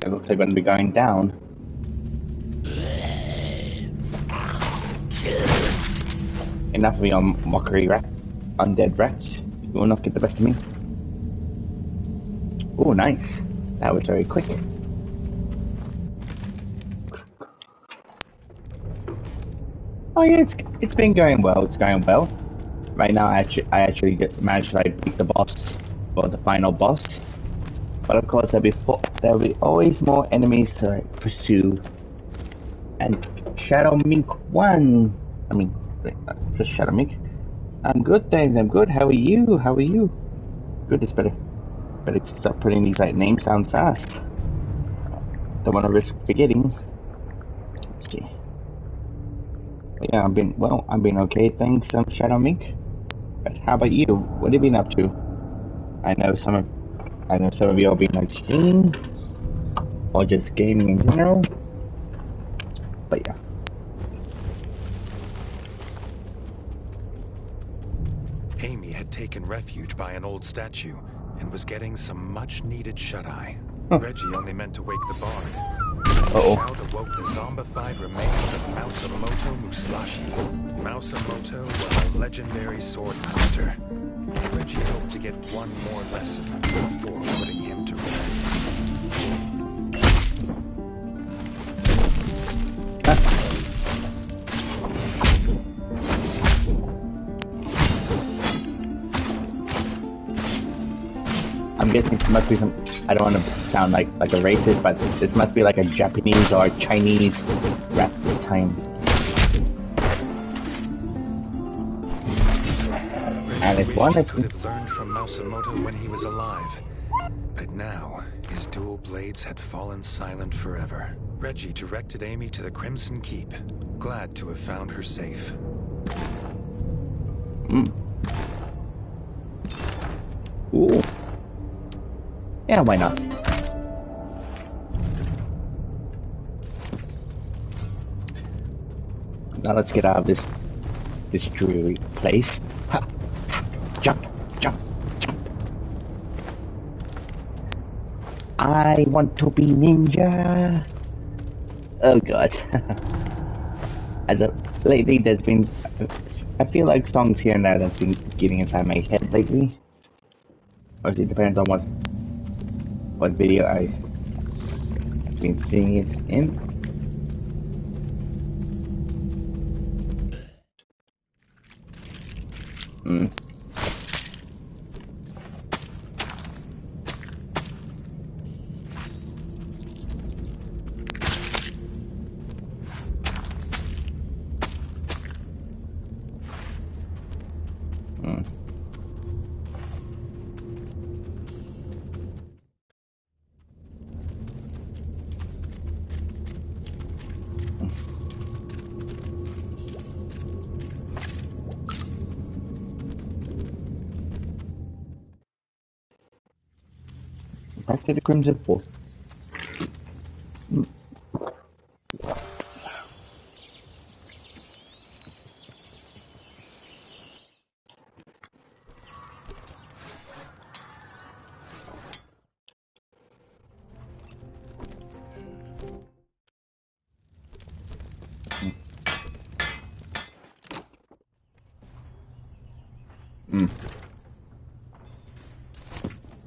It looks like we're going to be going down. Enough of your mockery, rat. Undead rats. You will not get the best of me. Oh, nice. That was very quick. Oh yeah, it's been going well. It's going well. Right now, I actually managed to beat the boss, or the final boss. But of course, there'll be always more enemies to pursue. And Shadow Mink won. I mean, just Shadow Mink. I'm good, thanks. I'm good. How are you? How are you? Good. It's better start putting these names down fast. Don't want to risk forgetting. Let's see. But yeah, I've been okay, thanks, Shadow Mink. But how about you? What have you been up to? I know some of you have been streaming or just gaming in general. But yeah. Amy had taken refuge by an old statue and was getting some much-needed shut-eye. Reggie only meant to wake the bard. The shout awoke the zombified remains of Mausamoto Musashi. Mausamoto was a legendary sword master. Reggie hoped to get one more lesson before putting him to rest. I'm guessing it must be some. I don't want to sound like a racist, but this must be like a Japanese or Chinese rap this time. And it's one that could have learned from Mausamoto when he was alive, but now his dual blades had fallen silent forever. Reggie directed Amy to the Crimson Keep, glad to have found her safe. Ooh. Yeah, why not? Now let's get out of this dreary place. Ha, ha, jump, jump, jump. I want to be ninja. Oh god. Lately there's been, I feel like songs here and there that's been getting inside my head lately. Or it depends on what video I've been seeing it in. Back to the Crimson Fort.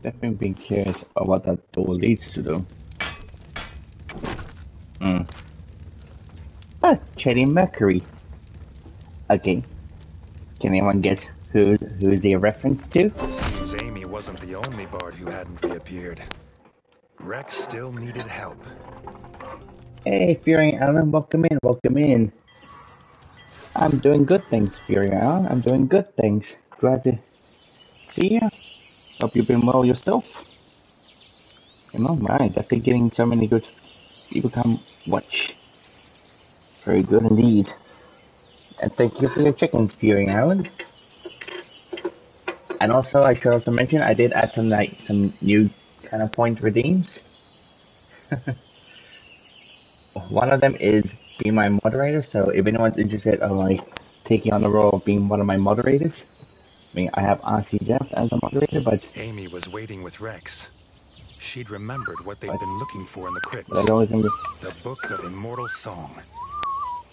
Definitely being curious of what that door leads to, though. Ah, Chetty Mercury. Okay. Can anyone guess who's the reference to? Seems Amy wasn't the only bard who hadn't reappeared. Rex still needed help. Hey, Fury Alan, welcome in, welcome in. I'm doing good things, Fury Alan. I'm doing good things. Glad to see you. Hope you've been well yourself. You know, right, definitely getting so many good people come watch. Very good indeed. And thank you for your chickens, Fury Alan. And also, I should also mention, I did add some new kind of point redeems. One of them is being my moderator, so if anyone's interested in like taking on the role of being one of my moderators, I mean, I have RC Jeff as a moderator, but Amy was waiting with Rex. She'd remembered what they'd been looking for in the crypts. The Book of Immortal Song.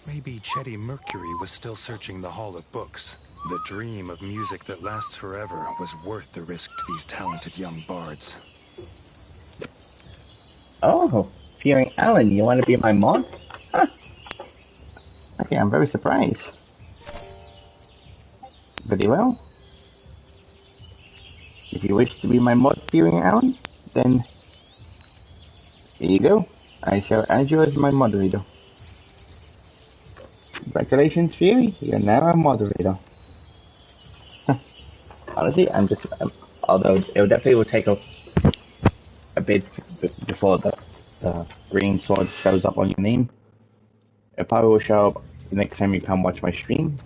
Maybe Chetty Mercury was still searching the Hall of Books. The dream of music that lasts forever was worth the risk to these talented young bards. Oh, Fury Alan, you want to be my mod? Huh. Okay, I'm very surprised. Very well. If you wish to be my mod, Fury Alan, then here you go. I shall add you as my moderator. Congratulations, Fury. You're now a moderator. Honestly, although it definitely will take a bit before the green sword shows up on your name. It probably will show up the next time you come watch my stream.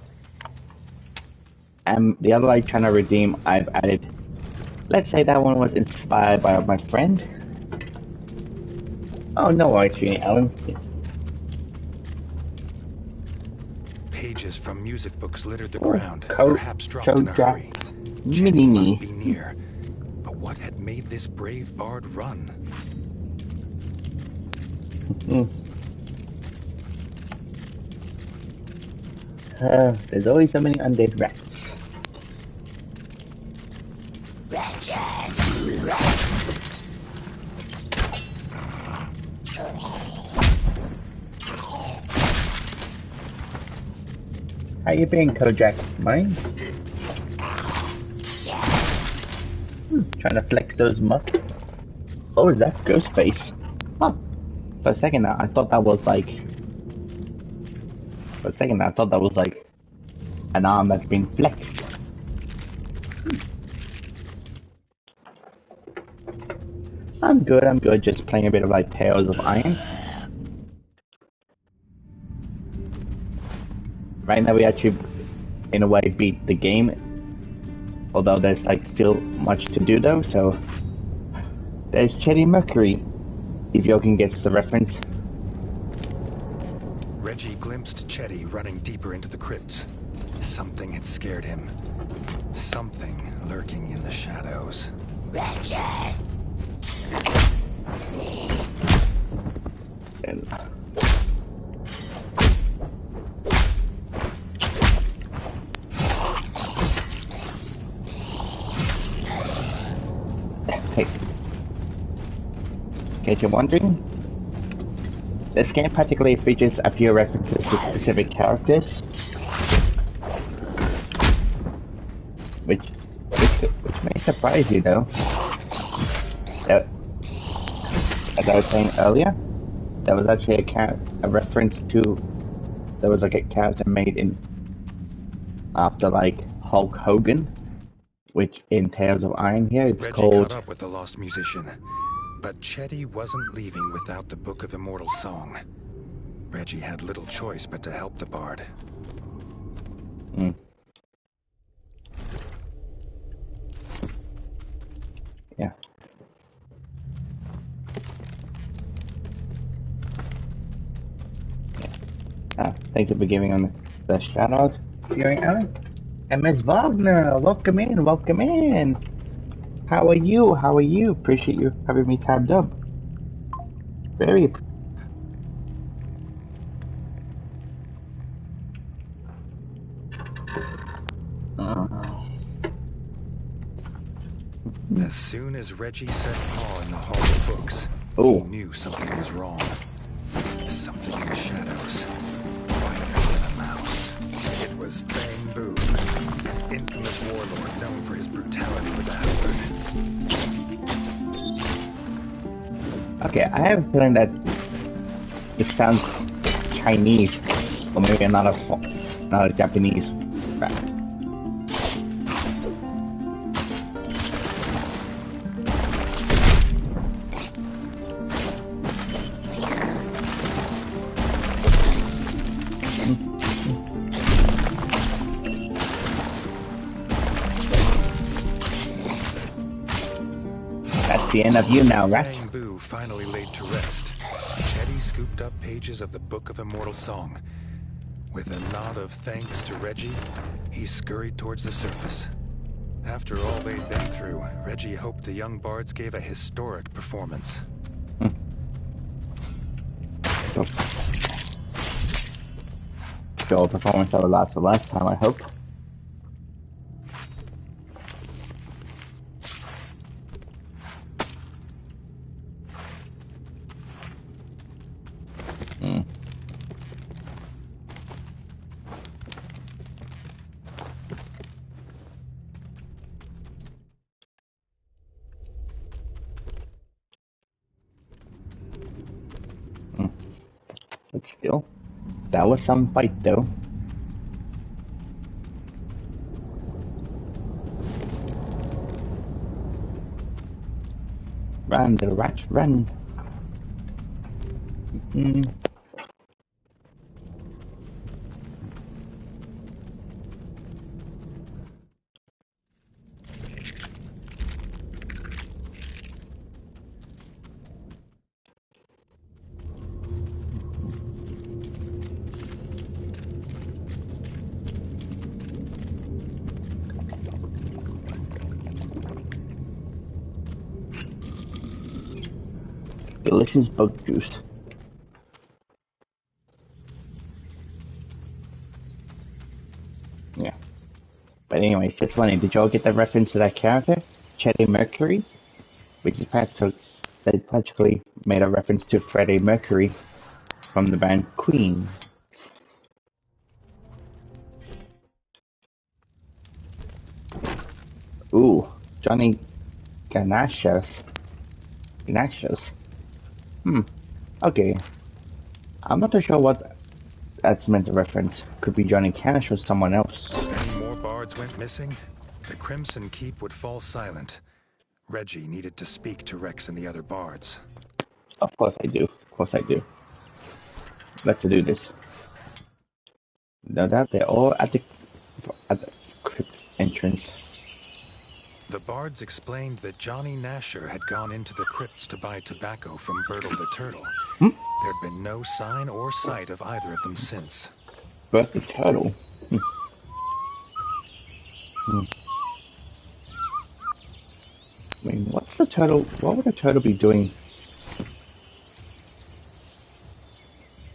And the other like trying to redeem, I've added. Let's say that one was inspired by my friend. Oh, no worries, Fury Alan. Pages from music books littered the ground, perhaps dropped in a hurry. Mini must be near. But what had made this brave bard run? There's always so many undead rats. How you been, Kojak? Mine? Trying to flex those muscles. Oh, is that Ghostface? Huh. For a second, I thought that was like... For a second, I thought that was like an arm that's been flexed. I'm good, just playing a bit of like Tales of Iron. Right now we actually, in a way, beat the game. Although there's like still much to do though, so... There's Chetty Mercury, if you can get the reference. Reggie glimpsed Chetty running deeper into the crypts. Something had scared him. Something lurking in the shadows. Reggie! And... Hey. In case you're wondering, this game particularly features a few references to specific characters, which may surprise you though. As I was saying earlier, there was actually a reference to, there was like a character made in after like Hulk Hogan, which in Tales of Iron here it's Reggie called. Caught up with the lost musician, but Chetty wasn't leaving without the Book of Immortal Song. Reggie had little choice but to help the bard. Yeah. Thank you for giving on the shout out, Fury Alan. And Miss Wagner, welcome in, welcome in. How are you? How are you? Appreciate you having me tabbed up. Very. As soon as Reggie set paw in the Hall of Books, he knew something was wrong. Something in the shadows. Quieter than a mouse. It was Bamboo, an infamous warlord known for his brutality with the halberd. Okay, I have a feeling that it sounds Chinese, or maybe not a Japanese rap. The end of you now, Rat. Bamboo finally laid to rest. Chetty scooped up pages of the Book of Immortal Song. With a nod of thanks to Reggie, he scurried towards the surface. After all they'd been through, Reggie hoped the young bards gave a historic performance. Show a performance that will last a lifetime, I hope. But still, that was some fight, though. Run, little rat, run. Delicious bug juice. Yeah. But anyways, just wondering, did y'all get the reference to that character? Freddie Mercury? Which is they practically made a reference to Freddie Mercury from the band Queen. Ooh, Johnny Ganashos. Okay. I'm not too sure what that's meant to reference. Could be Johnny Cash or someone else. If any more bards went missing, the Crimson Keep would fall silent. Reggie needed to speak to Rex and the other bards. Of course I do. Of course I do. Let's do this. No doubt they're all at the crypt entrance. The bards explained that Johnny Nasher had gone into the crypts to buy tobacco from Bertle the Turtle. There'd been no sign or sight of either of them since. Bertle the Turtle? I mean, what's the turtle? What would a turtle be doing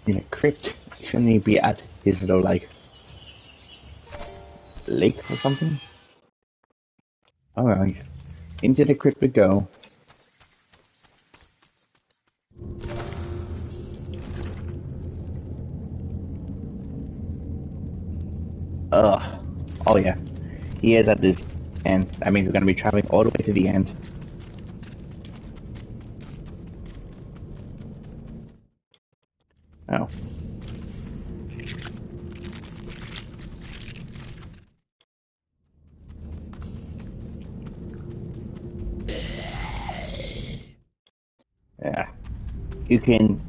in a crypt? Shouldn't he be at his little, like, lake or something? Alright. Into the crypt we go. Ugh. Oh yeah. He is at this end. That means we're gonna be traveling all the way to the end. Oh. Yeah. You can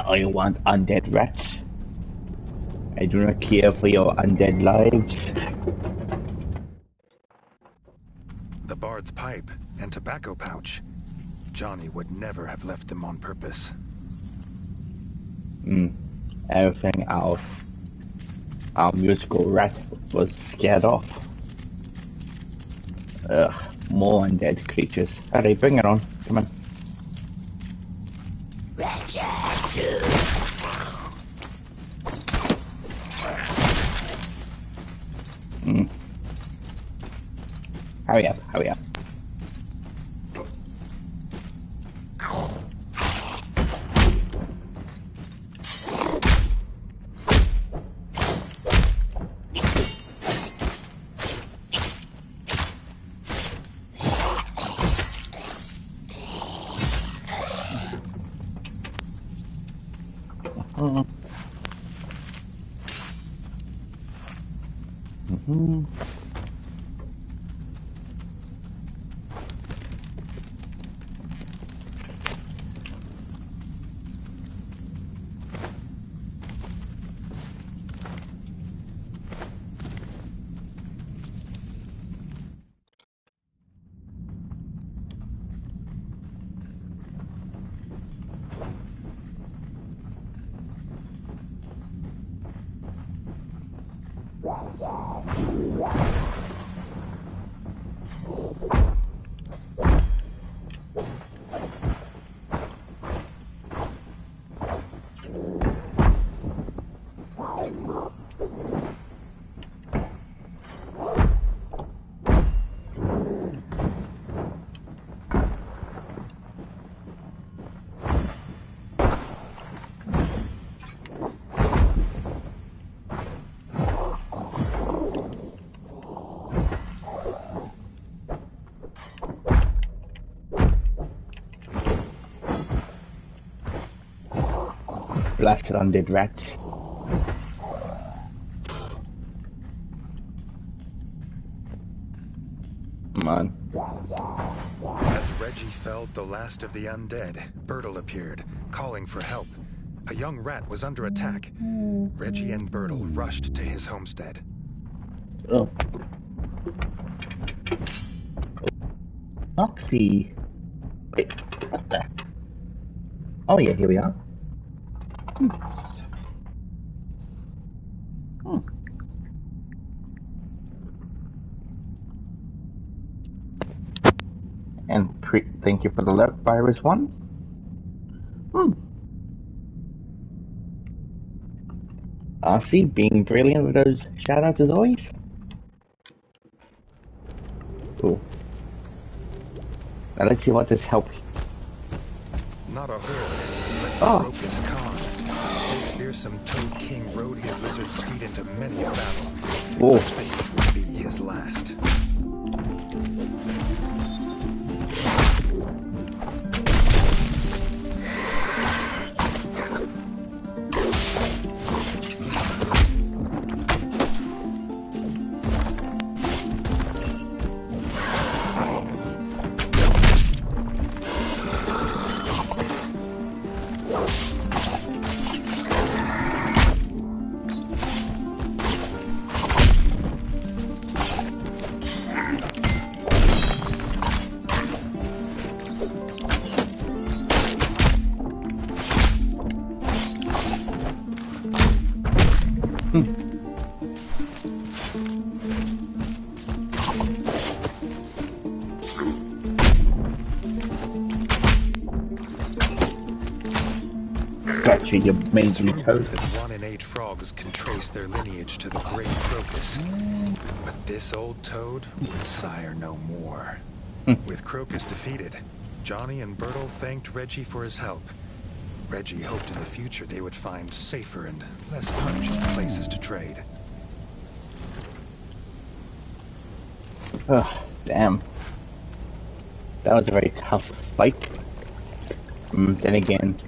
all you want, undead rats. I do not care for your undead lives. The bard's pipe and tobacco pouch. Johnny would never have left them on purpose. Everything our musical rat was scared off. Ugh, more undead creatures. Alright, bring it on. Come on. Hurry up, hurry up. Blasted undead rats. Come on. As Reggie felled the last of the undead, Bertle appeared, calling for help. A young rat was under attack. Reggie and Bertle rushed to his homestead. Oh. Oxy. Wait, what the? Oh yeah, here we are. And thank you for the alert, Virus 1. RC being brilliant with those shoutouts as always. Cool. Now let's see what this helps. Not a horde, but Crocus Khan. His fearsome Toad King rode his lizard steed into many a battle. Whoa. This would be his last. Gotcha, you majorly toad. 1 in 8 frogs can trace their lineage to the great Crocus. But this old toad would sire no more. With Crocus defeated, Johnny and Bertle thanked Reggie for his help. Reggie hoped in the future they would find safer and less pungent places to trade. Oh, damn. That was a very tough fight. Then again,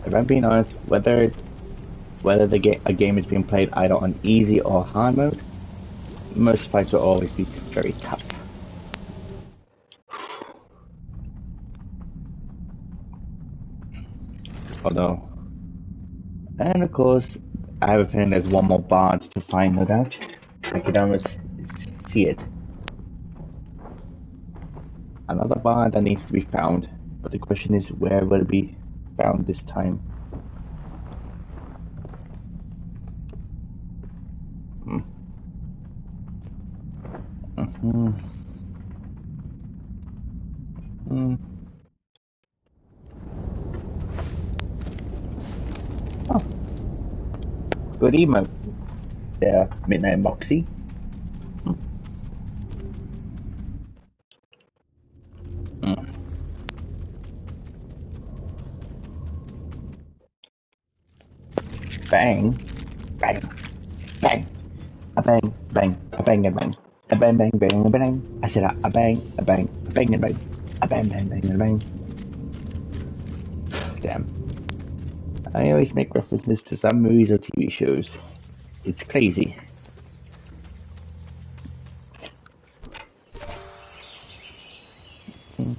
if I'm being honest, whether a game is being played either on easy or hard mode, most fights will always be very tough. Although, and of course, I have a feeling there's one more bard to find, no doubt. I can almost see it. Another bard that needs to be found, but the question is, where will it be found this time? Mm. Mm. Oh, good evening, there, Midnight Moxie. Mm. Bang, bang, bang, a bang, bang, a bang, a bang, a bang, bang, bang, a bang. I said a bang, a bang, a bang, a bang, a bang, bang, bang, a bang. Damn. I always make references to some movies or TV shows. It's crazy. Mm.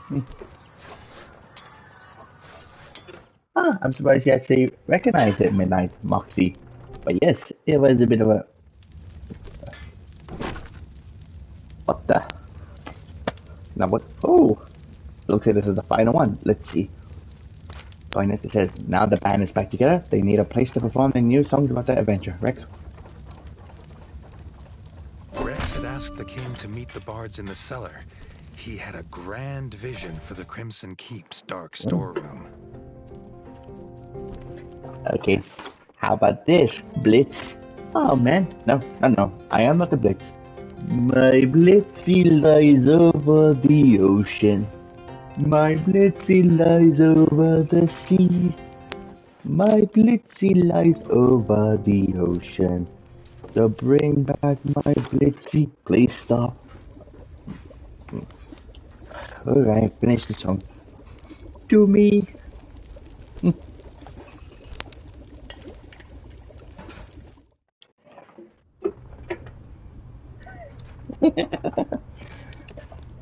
Mm. Ah, I'm surprised you actually recognized it, Midnight Moxie. But yes, it was a bit of a... What the... Now what? Oh! Looks like this is the final one. Let's see. Going it says, now the band is back together. They need a place to perform their new songs about their adventure. Rex? Rex had asked the king to meet the bards in the cellar. He had a grand vision for the Crimson Keep's dark storeroom. Okay. How about this, Blitz? Oh man, no. I am not the Blitz. My Blitzy lies over the ocean. My Blitzy lies over the sea. My Blitzy lies over the ocean. So bring back my Blitzy. Please stop. Alright, finish the song. To me.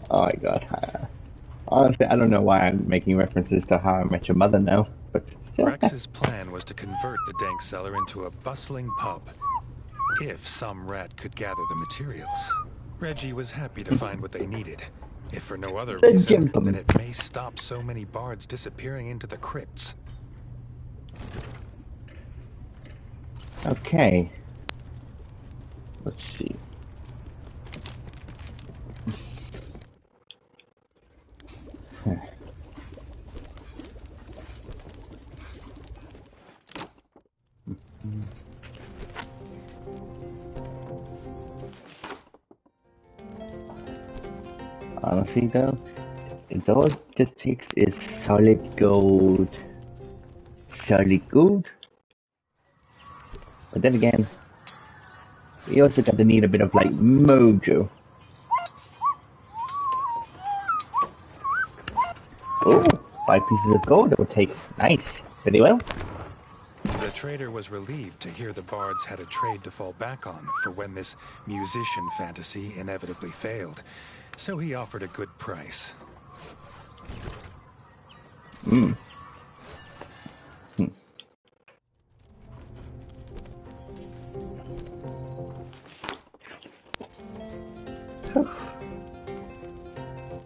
Oh my god. Honestly, I don't know why I'm making references to How I Met Your Mother now, but Rex's plan was to convert the dank cellar into a bustling pub, if some rat could gather the materials. Reggie was happy to find what they needed, if for no other the reason than gentleman. it may stop so many bards disappearing into the crypts. Okay. Let's see. Honestly though, those statistics is solid gold. Solid gold? But then again, you also got to need a bit of like mojo. Oh, 5 pieces of gold, that would take. Nice. Very well. The trader was relieved to hear the bards had a trade to fall back on for when this musician fantasy inevitably failed, so he offered a good price. Hmm.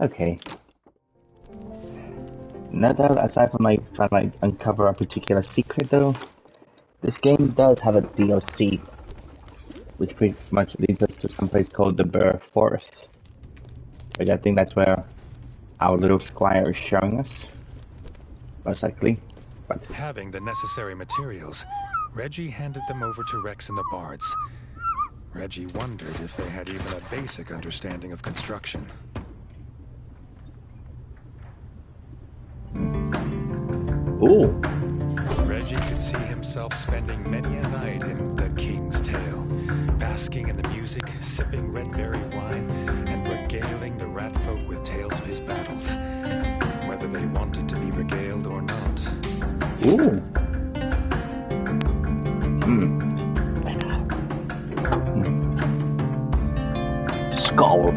Okay. Now that aside from like trying to like uncover a particular secret though, this game does have a DLC, which pretty much leads us to some place called the Burr Forest. Like, I think that's where our little squire is showing us, most likely. But Having the necessary materials, Reggie handed them over to Rex and the bards. Reggie wondered if they had even a basic understanding of construction. ooh, Reggie could see himself spending many a night in The King's Tale, basking in the music, sipping red berry wine, and regaling the rat folk with tales of his battles, whether they wanted to be regaled or not. ooh. Skull.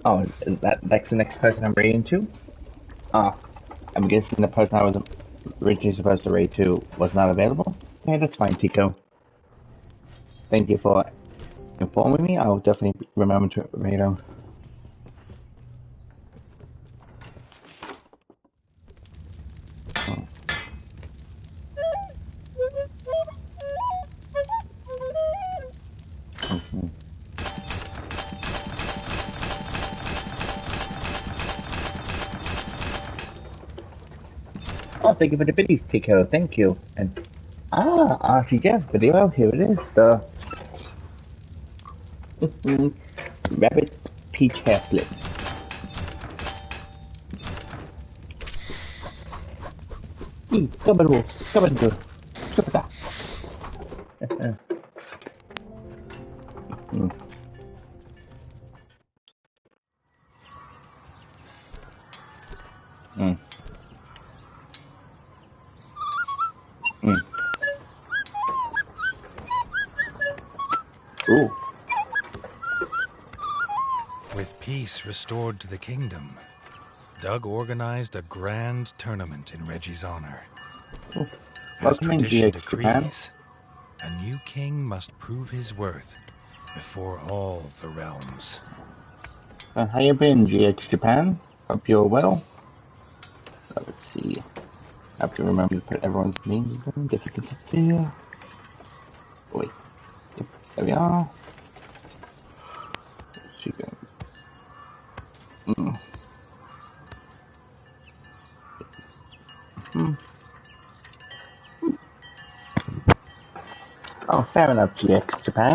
Oh, that's the next person I'm raiding to. I'm guessing the person I was originally supposed to raid to was not available. Okay, that's fine, Tico. Thank you for informing me. I'll definitely remember to raid him. Oh, thank you for the biddies, Tico. Thank you. And RCJ video. Here it is. The rabbit peach hair flip. Come on, come on, come on. Ooh. With peace restored to the kingdom, Doug organized a grand tournament in Reggie's honor. Ooh. As Welcome in, tradition GX Japan. decrees, a new king must prove his worth before all the realms. How you been, GX Japan? Hope you're well. Let's see. I have to remember to put everyone's names in. Difficulty. Wait. Yep. There we are. She go. Oh, fair enough, GX Japan.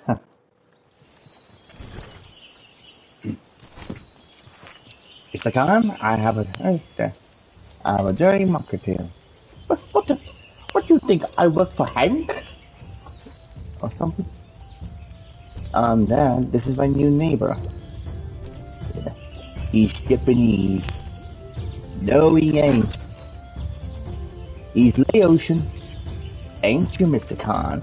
Huh. It's like I have a dirty marketeer. What do you think? I work for Hank or something? Dad, this is my new neighbor. Yeah. He's Japanese. No, he ain't. He's Laotian. Ain't you, Mr. Khan?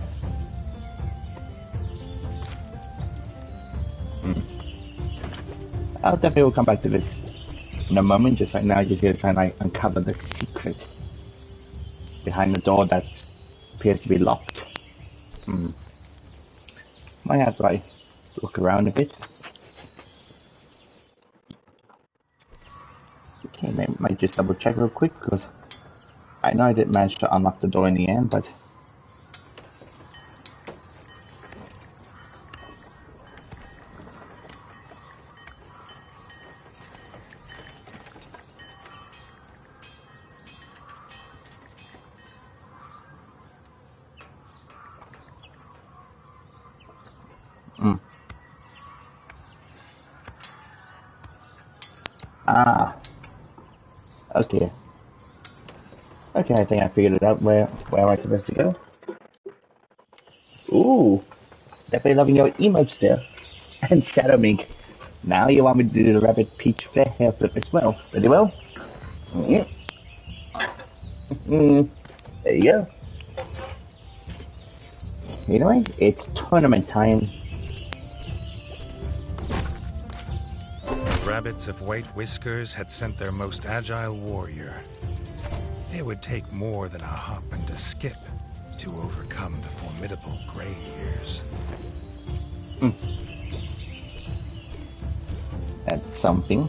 I'll definitely will come back to this in a moment. Just right now, just here to try and like, uncover the secret behind the door that appears to be locked. Might have to like look around a bit. Okay, might just double check real quick because I know I didn't manage to unlock the door in the end, but okay. Okay, I think I figured it out where I'm supposed to go. Ooh, definitely loving your emotes there. And Shadow Mink. Now you want me to do the rabbit peach fair hair flip as well. Very well. Yeah. There you go. Anyway, it's tournament time. The rabbits of White Whiskers had sent their most agile warrior. It would take more than a hop and a skip to overcome the formidable Gray Ears. That's something.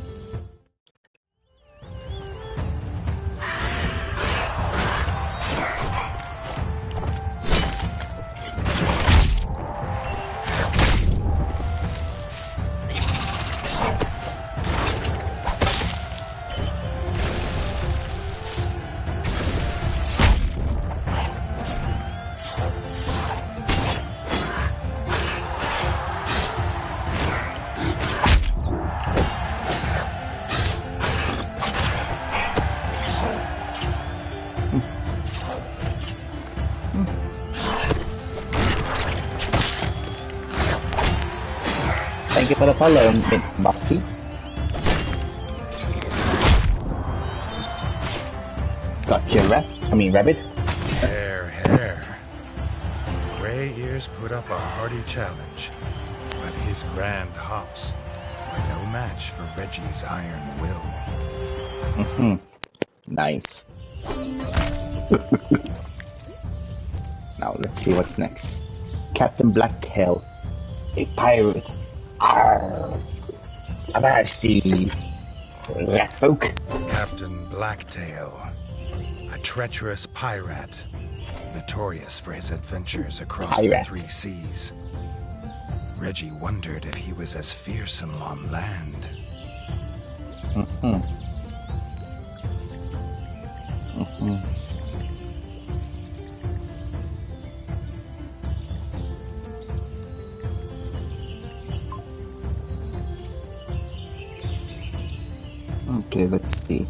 Thank you for the follow, Buffy. Gotcha, rabbit. Hair. Gray Gray Ears put up a hearty challenge, but his grand hops were no match for Reggie's iron will. Nice. Now let's see what's next. Captain Blacktail, a pirate. Arr! Avasti, rat folk. Captain Blacktail, a treacherous pirate, notorious for his adventures across the three seas. Reggie wondered if he was as fearsome on land. Okay, let's see.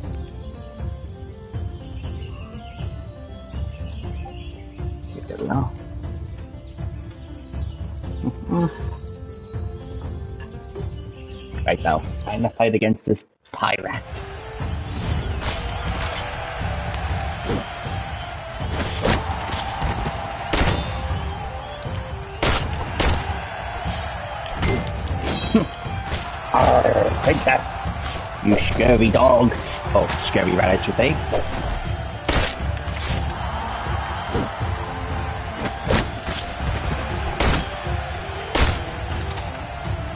There we are. Right now, time to fight against this pirate. Take that, you scurvy dog. Oh, scurvy rat, I should say.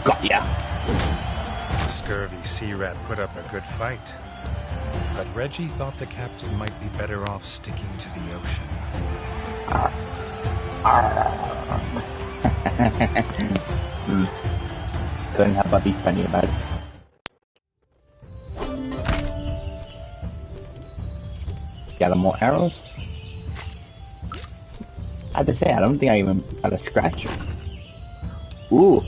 Got ya. The scurvy sea rat put up a good fight, but Reggie thought the captain might be better off sticking to the ocean. Couldn't help but be funny about it. Got more arrows? I have to say, I don't think I even got a scratch. Ooh,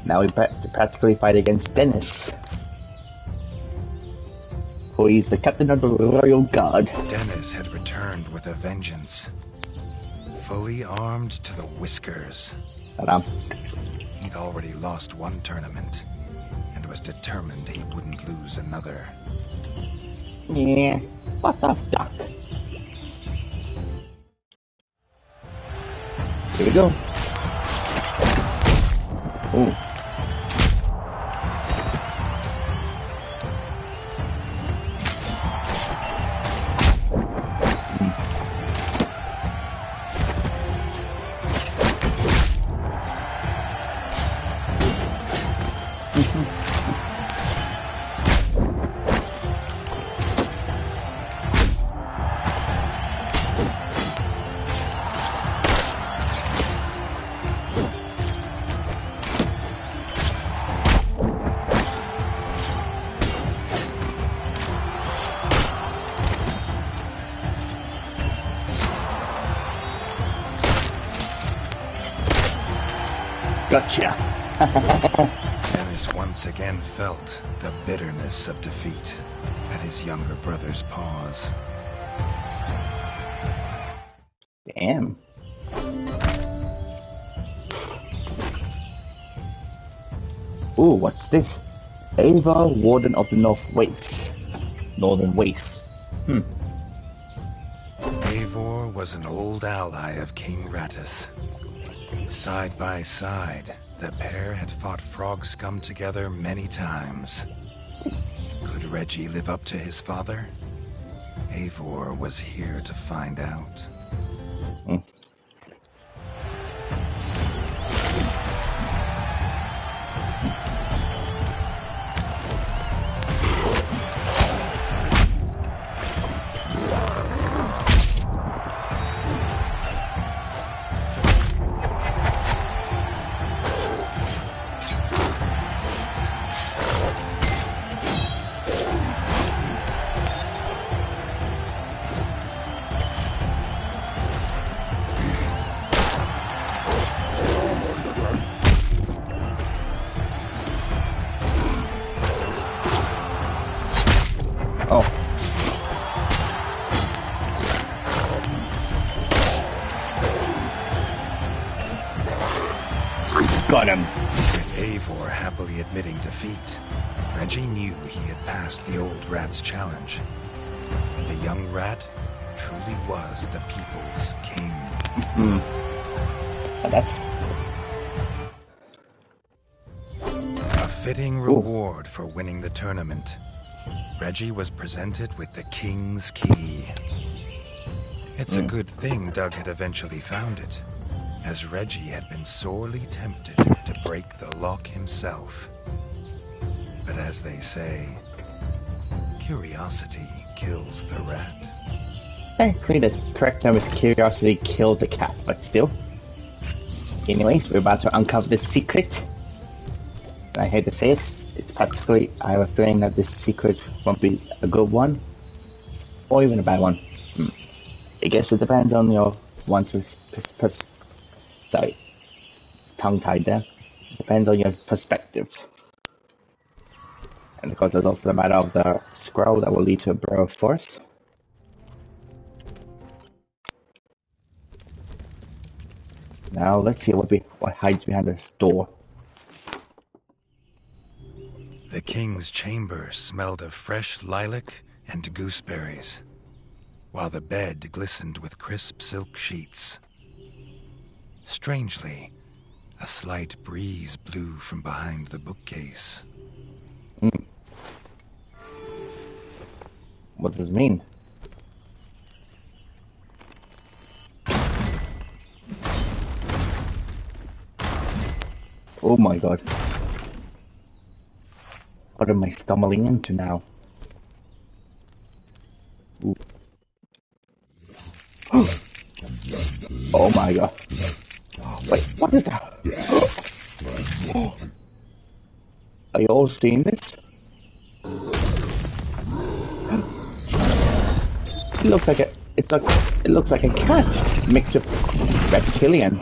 now we practically fight against Dennis. Who is the captain of the Royal Guard. Dennis had returned with a vengeance. Fully armed to the whiskers. Ta-da. He'd already lost one tournament, and was determined he wouldn't lose another. Yeah, what's up, Doc? Here we go. Ooh. Gotcha. Dennis once again felt the bitterness of defeat at his younger brother's paws. Damn. Ooh, what's this? Ava, Warden of the Northern Wastes. Eivor was an old ally of King Rattus. Side by side, the pair had fought frog scum together many times. Could Reggie live up to his father? Eivor was here to find out. Got him. With Eivor happily admitting defeat, Reggie knew he had passed the old rat's challenge. The young rat truly was the people's king. And that's a fitting reward for winning the tournament. Reggie was presented with the King's Key. It's a good thing Doug had eventually found it, as Reggie had been sorely tempted to break the lock himself. But as they say, curiosity kills the rat. technically the correct term is curiosity kills the cat, but still. Anyways, we're about to uncover this secret. And I hate to say it, it's practically, I have a feeling that this secret won't be a good one, or even a bad one. I guess it depends on your one's sorry, tongue-tied there. It depends on your perspectives. And of course, there's also the matter of the scroll that will lead to a burrow of force. Now let's see what hides behind this door. The king's chamber smelled of fresh lilac and gooseberries, while the bed glistened with crisp silk sheets. Strangely, a slight breeze blew from behind the bookcase. What does this mean? Oh my god. What am I stumbling into now? Ooh. Oh my god. Wait, what is that? Are you all seeing this? It looks like it looks like a cat mixed with reptilian.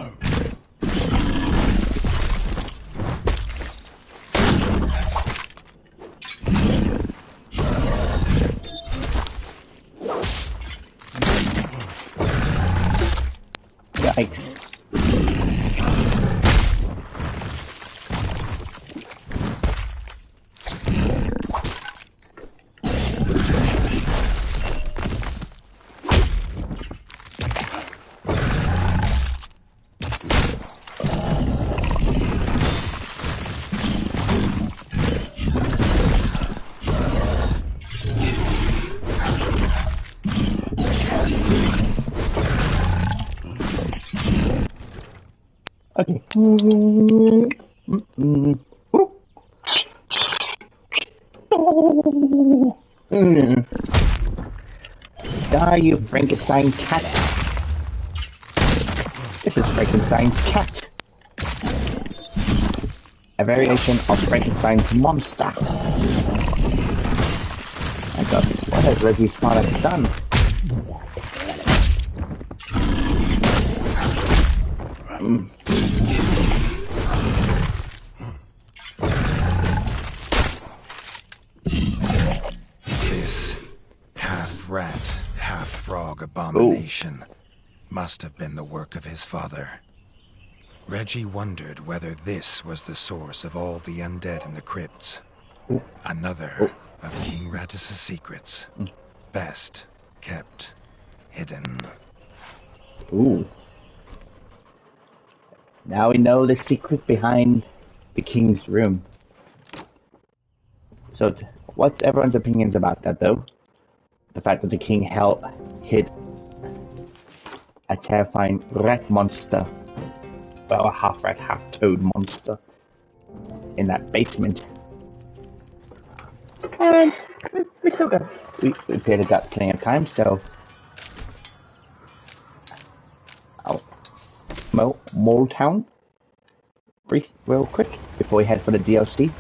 Yikes. Okay. Die, you Frankenstein cat. This is Frankenstein's cat. A variation of Frankenstein's monster. My god, what has Reggie's father done? This half-rat, half-frog abomination must have been the work of his father. Reggie wondered whether this was the source of all the undead in the crypts. Another of King Radis's secrets. Best kept hidden. Ooh. Now we know the secret behind the king's room. So, what's everyone's opinions about that, though? The fact that the king hid a terrifying rat monster, well, a half-rat, half-toad monster, in that basement. And we still got, we appear to got plenty of time, so... Mole Town, real quick, before we head for the DLC.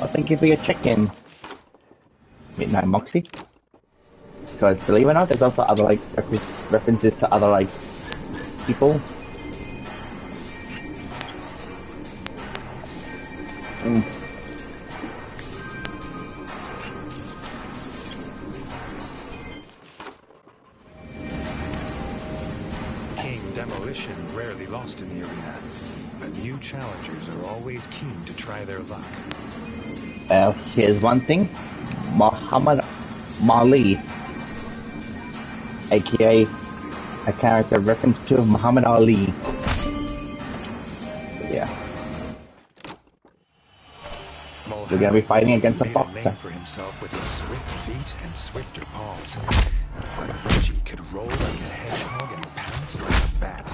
Oh, thank you for your check-in, Midnight Moxie. Because believe it or not, there's also other like references to other like people. King Demolition rarely lost in the arena, but new challengers are always keen to try their luck. Here's one thing. Muhammad Ali, aka a character reference to Muhammad Ali. Yeah. We're gonna be fighting against a boxer. Made a name for himself with his swift feet and swifter paws. But Reggie could roll like a hedgehog and pounce like a bat.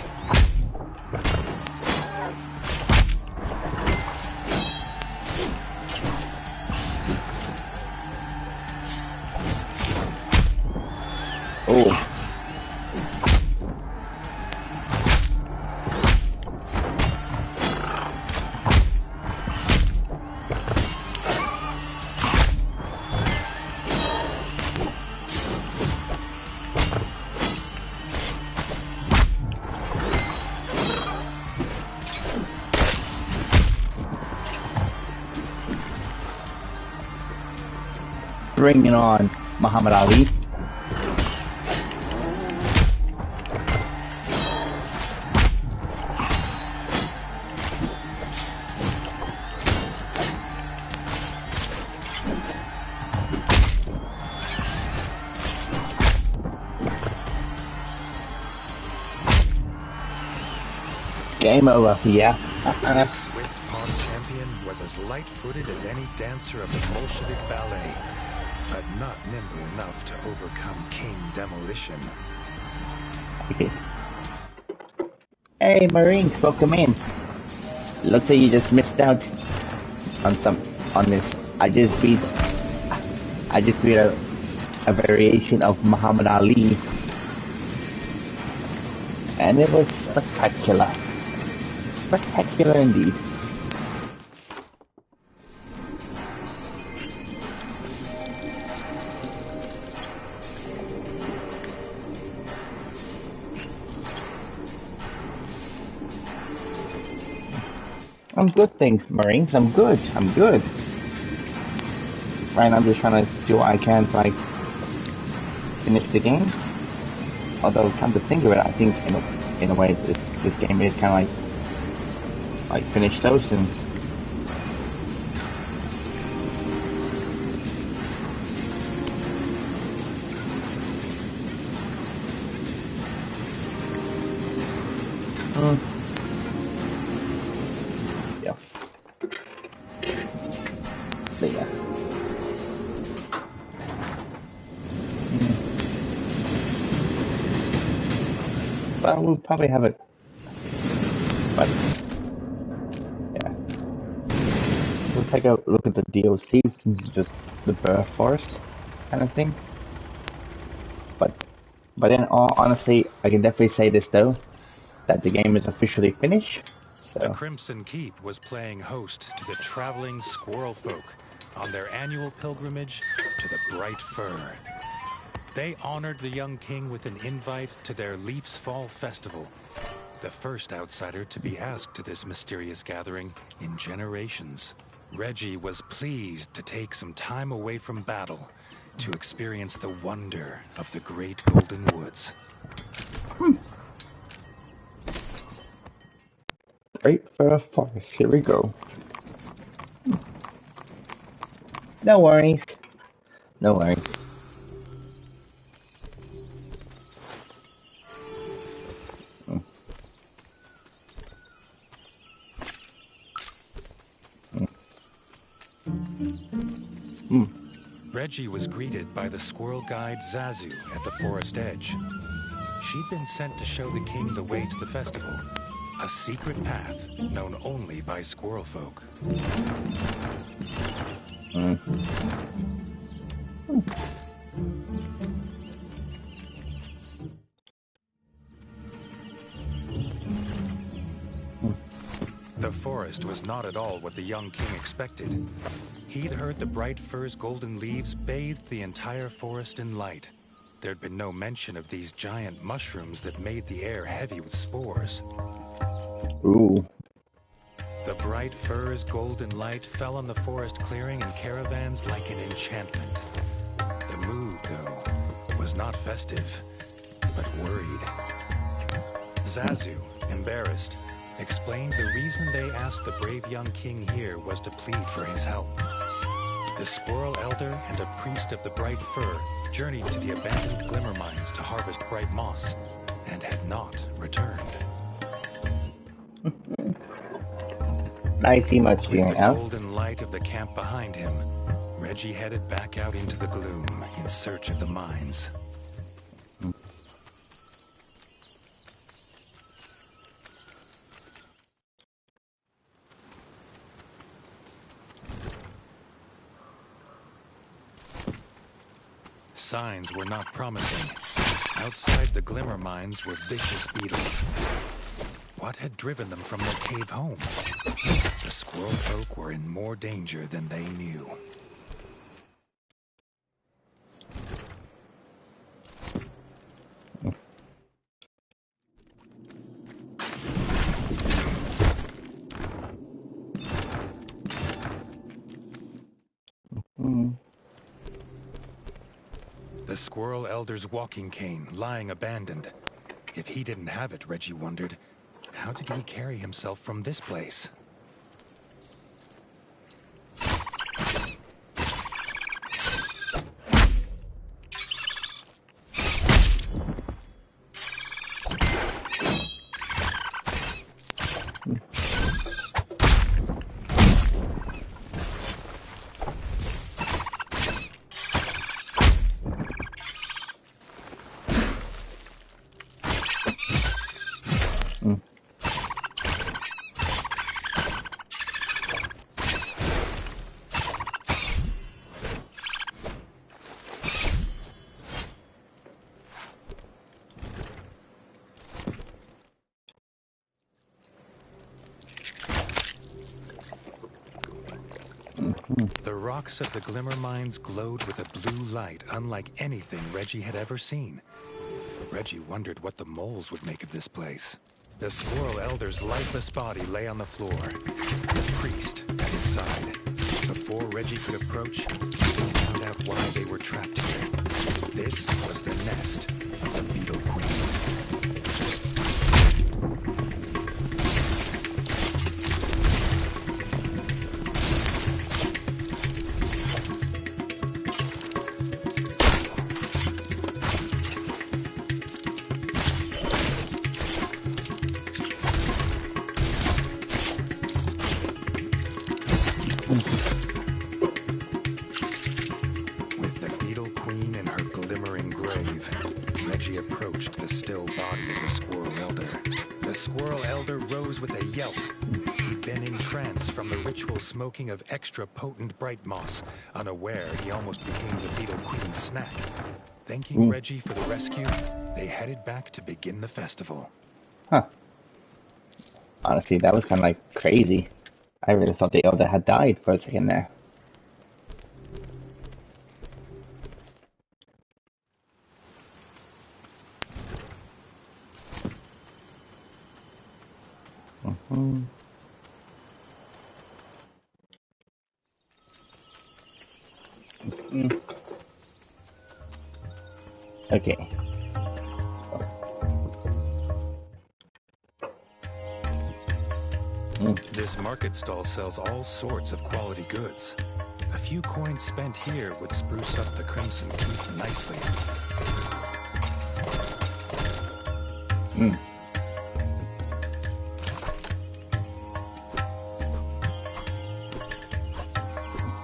Oh. Bring it on, Muhammad Ali. Game over, yeah. This swift-pawed champion was as light-footed as any dancer of the Bolshevik ballet, but not nimble enough to overcome King Demolition. Okay. Hey, Marines, welcome in. Looks like you just missed out on this. I just beat a variation of Muhammad Ali, and it was spectacular. Spectacular indeed. I'm good, thanks, Marines. I'm good. Right now, I'm just trying to do what I can to, like, finish the game. Although, come to think of it, I think, in a way, this game is kind of like finished toast and yeah. But yeah. Well, we'll probably have it. But yeah. We'll take a look at the DLC since it's just the birth forest kind of thing. But then honestly, I can definitely say this though, that the game is officially finished. So. The Crimson Keep was playing host to the traveling squirrel folk on their annual pilgrimage to the Bright Fir. They honored the young king with an invite to their Leaf's Fall Festival, the first outsider to be asked to this mysterious gathering in generations. Reggie was pleased to take some time away from battle to experience the wonder of the great Golden Woods. Great Fir Forest, here we go. No worries. No worries. Reggie was greeted by the squirrel guide Zazu at the forest edge. She'd been sent to show the king the way to the festival, a secret path known only by squirrel folk. The forest was not at all what the young king expected. He'd heard the Bright Fir's golden leaves bathed the entire forest in light. There'd been no mention of these giant mushrooms that made the air heavy with spores. Ooh. The Bright Fir's golden light fell on the forest clearing and caravans like an enchantment. The mood, though, was not festive, but worried. Zazu, embarrassed, explained the reason they asked the brave young king here was to plead for his help. The Squirrel Elder and a priest of the Bright Fur journeyed to the abandoned glimmer mines to harvest bright moss, and had not returned. I see much With feeling the out. golden light of the camp behind him, Reggie headed back out into the gloom in search of the mines. Signs were not promising. Outside the glimmer mines were vicious beetles. What had driven them from their cave home? The squirrel folk were in more danger than they knew. The Squirrel Elder's walking cane lying abandoned. If he didn't have it, Reggie wondered, how did he carry himself from this place? The rocks of the glimmer mines glowed with a blue light unlike anything Reggie had ever seen. Reggie wondered what the moles would make of this place. The Squirrel Elder's lifeless body lay on the floor, the priest at his side. Before Reggie could approach, he found out why they were trapped here. This was the nest of the Beetle Queen. With the Beetle Queen in her glimmering grave, Reggie approached the still body of the Squirrel Elder. The Squirrel Elder rose with a yelp. He'd been in trance from the ritual smoking of extra potent bright moss. Unaware, he almost became the Beetle Queen's snack. Thanking Reggie for the rescue, they headed back to begin the festival. Huh. Honestly, that was kind of like crazy. I really thought the elder had died for a second there. Okay. This market stall sells all sorts of quality goods. A few coins spent here would spruce up the Crimson Keep nicely.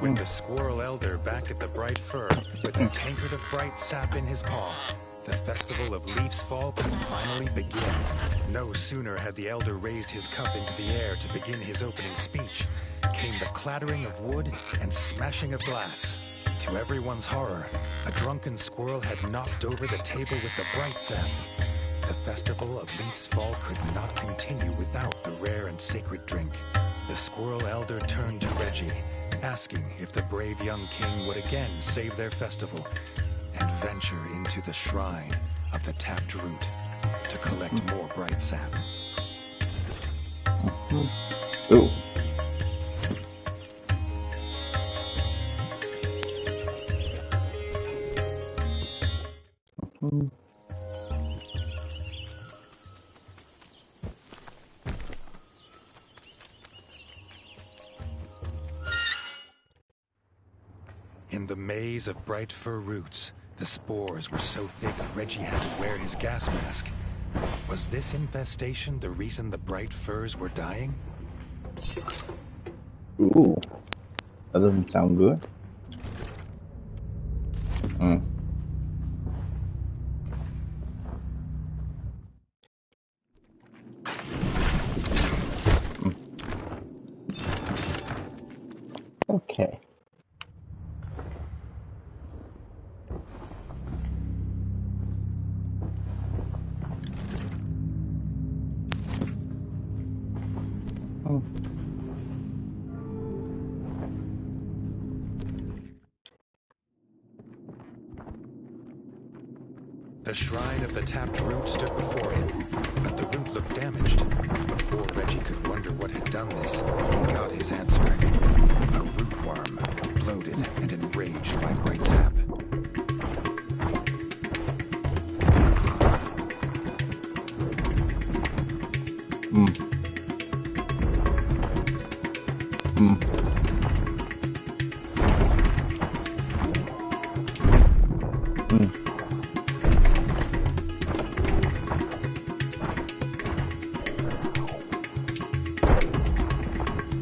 With the Squirrel Elder back at the Bright Fur, with a tankard of bright sap in his paw, the festival of Leaf's Fall could finally begin. No sooner had the Elder raised his cup into the air to begin his opening speech, came the clattering of wood and smashing of glass. To everyone's horror, a drunken squirrel had knocked over the table with the bright sap. The festival of Leaf's Fall could not continue without the rare and sacred drink. The Squirrel Elder turned to Reggie, asking if the brave young king would again save their festival and venture into the shrine of the tapped root to collect more bright sap. Ooh. From the maze of bright fir roots, the spores were so thick Reggie had to wear his gas mask. Was this infestation the reason the bright firs were dying? Ooh, that doesn't sound good. Okay. The shrine of the tapped root stood before him, but the root looked damaged. Before Reggie could wonder what had done this, he got his answer. A root worm, bloated and enraged by bright sap.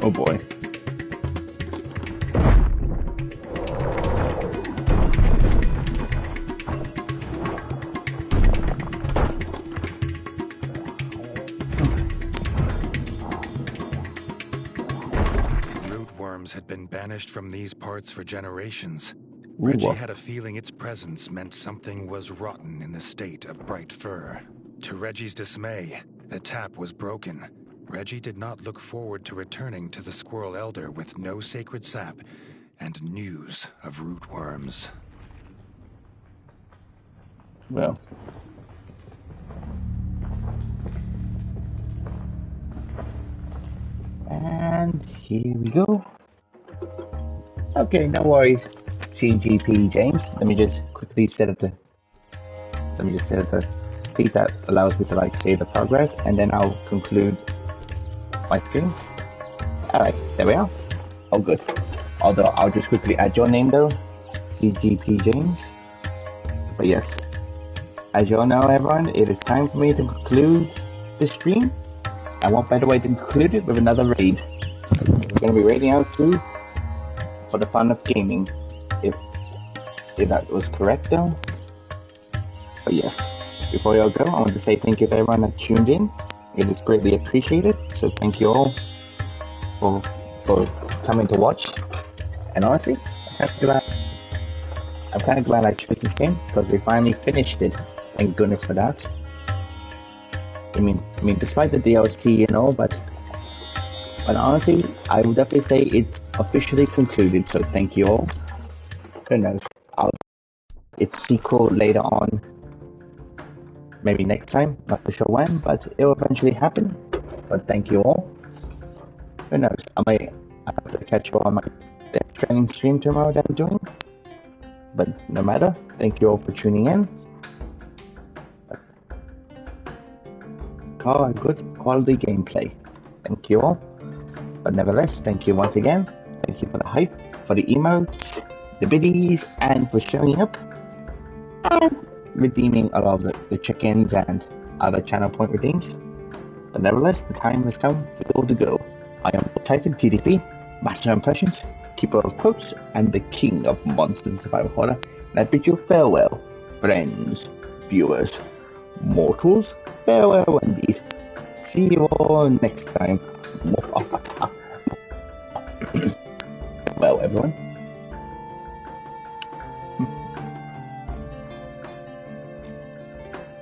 Oh boy. Rootworms had been banished from these parts for generations. Ooh, Reggie had a feeling its presence meant something was rotten in the state of bright fir. To Reggie's dismay, the tap was broken. Reggie did not look forward to returning to the Squirrel Elder with no sacred sap and news of rootworms. Well. And here we go. Okay, no worries, CGP James. Let me just quickly set up the speed that allows me to save the progress, and then I'll conclude my stream. Alright, there we are. Oh good. Although I'll just quickly add your name though, CGP James. But yes, as you all know everyone, it is time for me to conclude the stream. And what better way to conclude it with another raid. We're going to be raiding out too for the fun of gaming, if that was correct though. But yes, before y'all go, I want to say thank you to everyone that tuned in. It is greatly appreciated, so thank you all for coming to watch. And honestly, I'm kind of glad I chose this game, because we finally finished it. Thank goodness for that. I mean, despite the DLC and all, but honestly, I would definitely say it's officially concluded, so thank you all. Who knows, its sequel later on, maybe next time, not for sure when, but it will eventually happen. But thank you all. Who knows, I have to catch you on my Death Stranding stream tomorrow that I'm doing. But no matter, thank you all for tuning in. Good quality gameplay. Thank you all. But nevertheless, thank you once again. Thank you for the hype, for the emotes, the biddies, and for showing up and redeeming a lot of the chickens and other channel point redeems. But nevertheless, the time has come for you all to go. I am Titan TDP, Master of Impressions, Keeper of Quotes, and the King of Monsters Survival Horror. And I bid you farewell, friends, viewers, mortals, farewell indeed. See you all next time. Well, everyone.